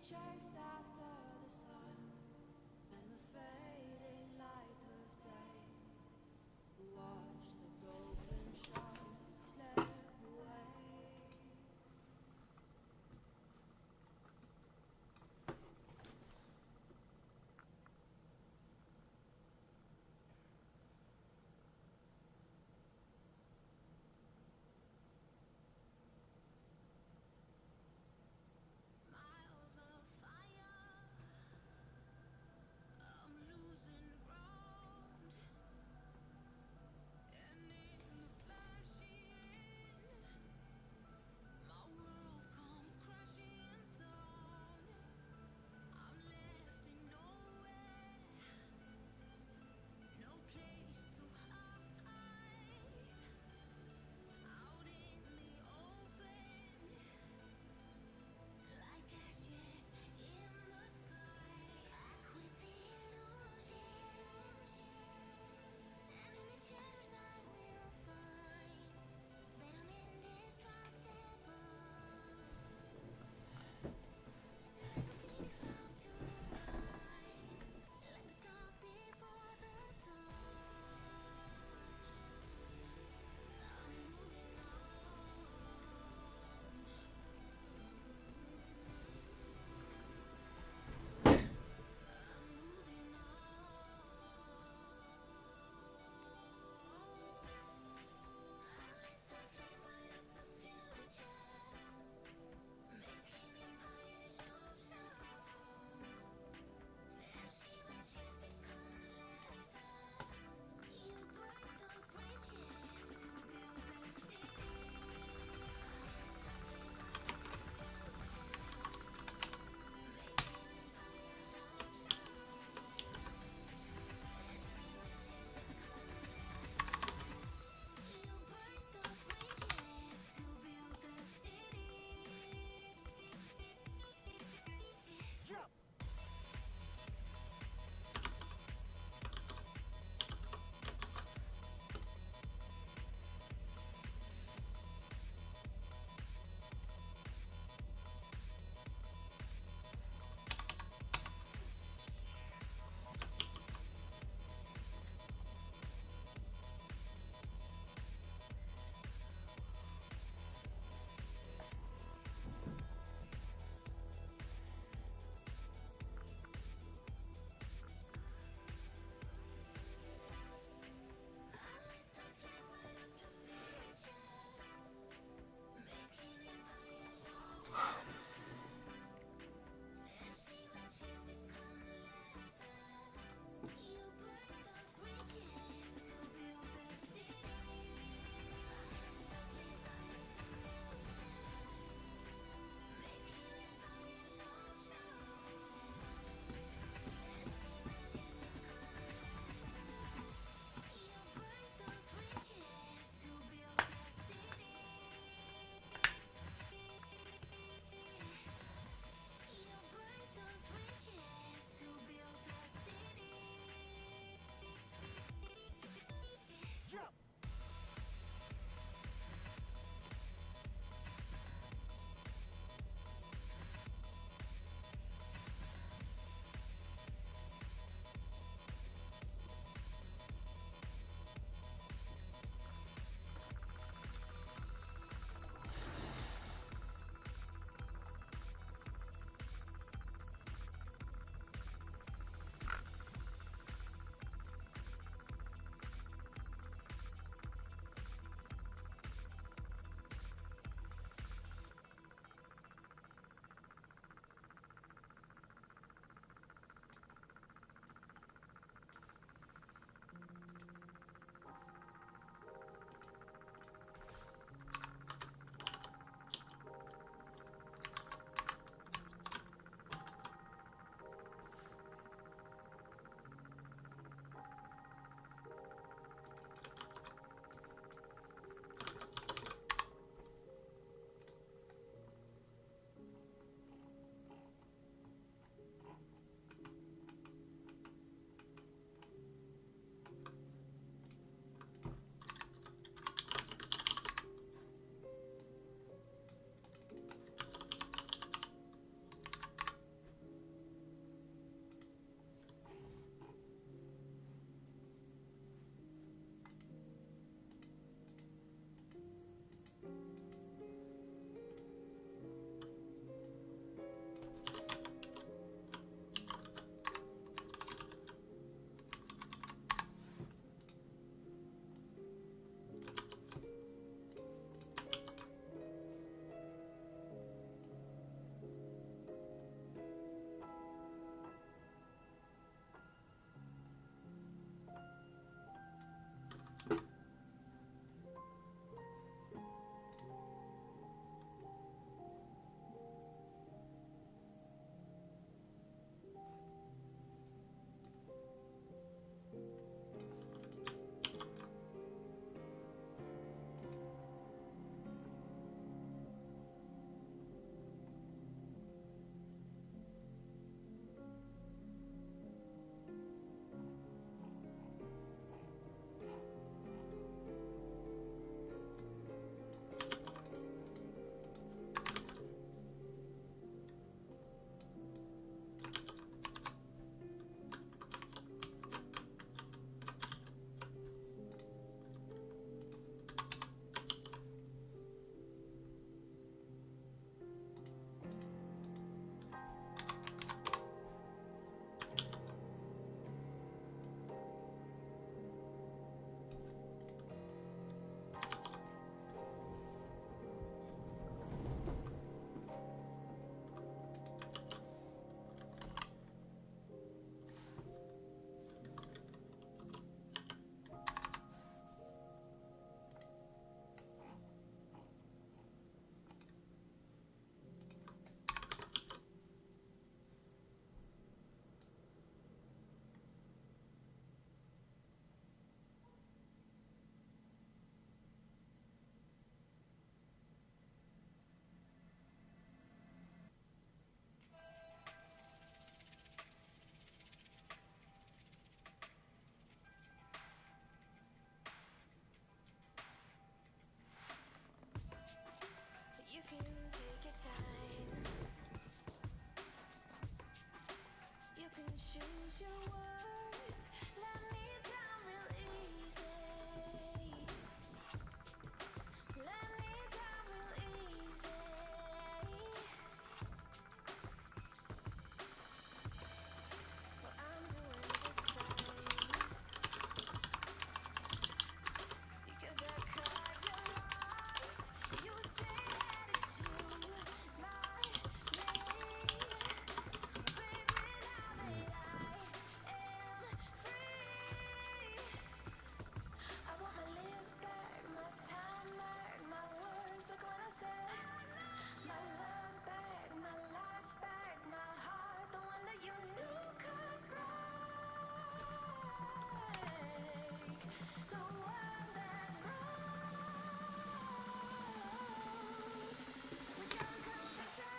Just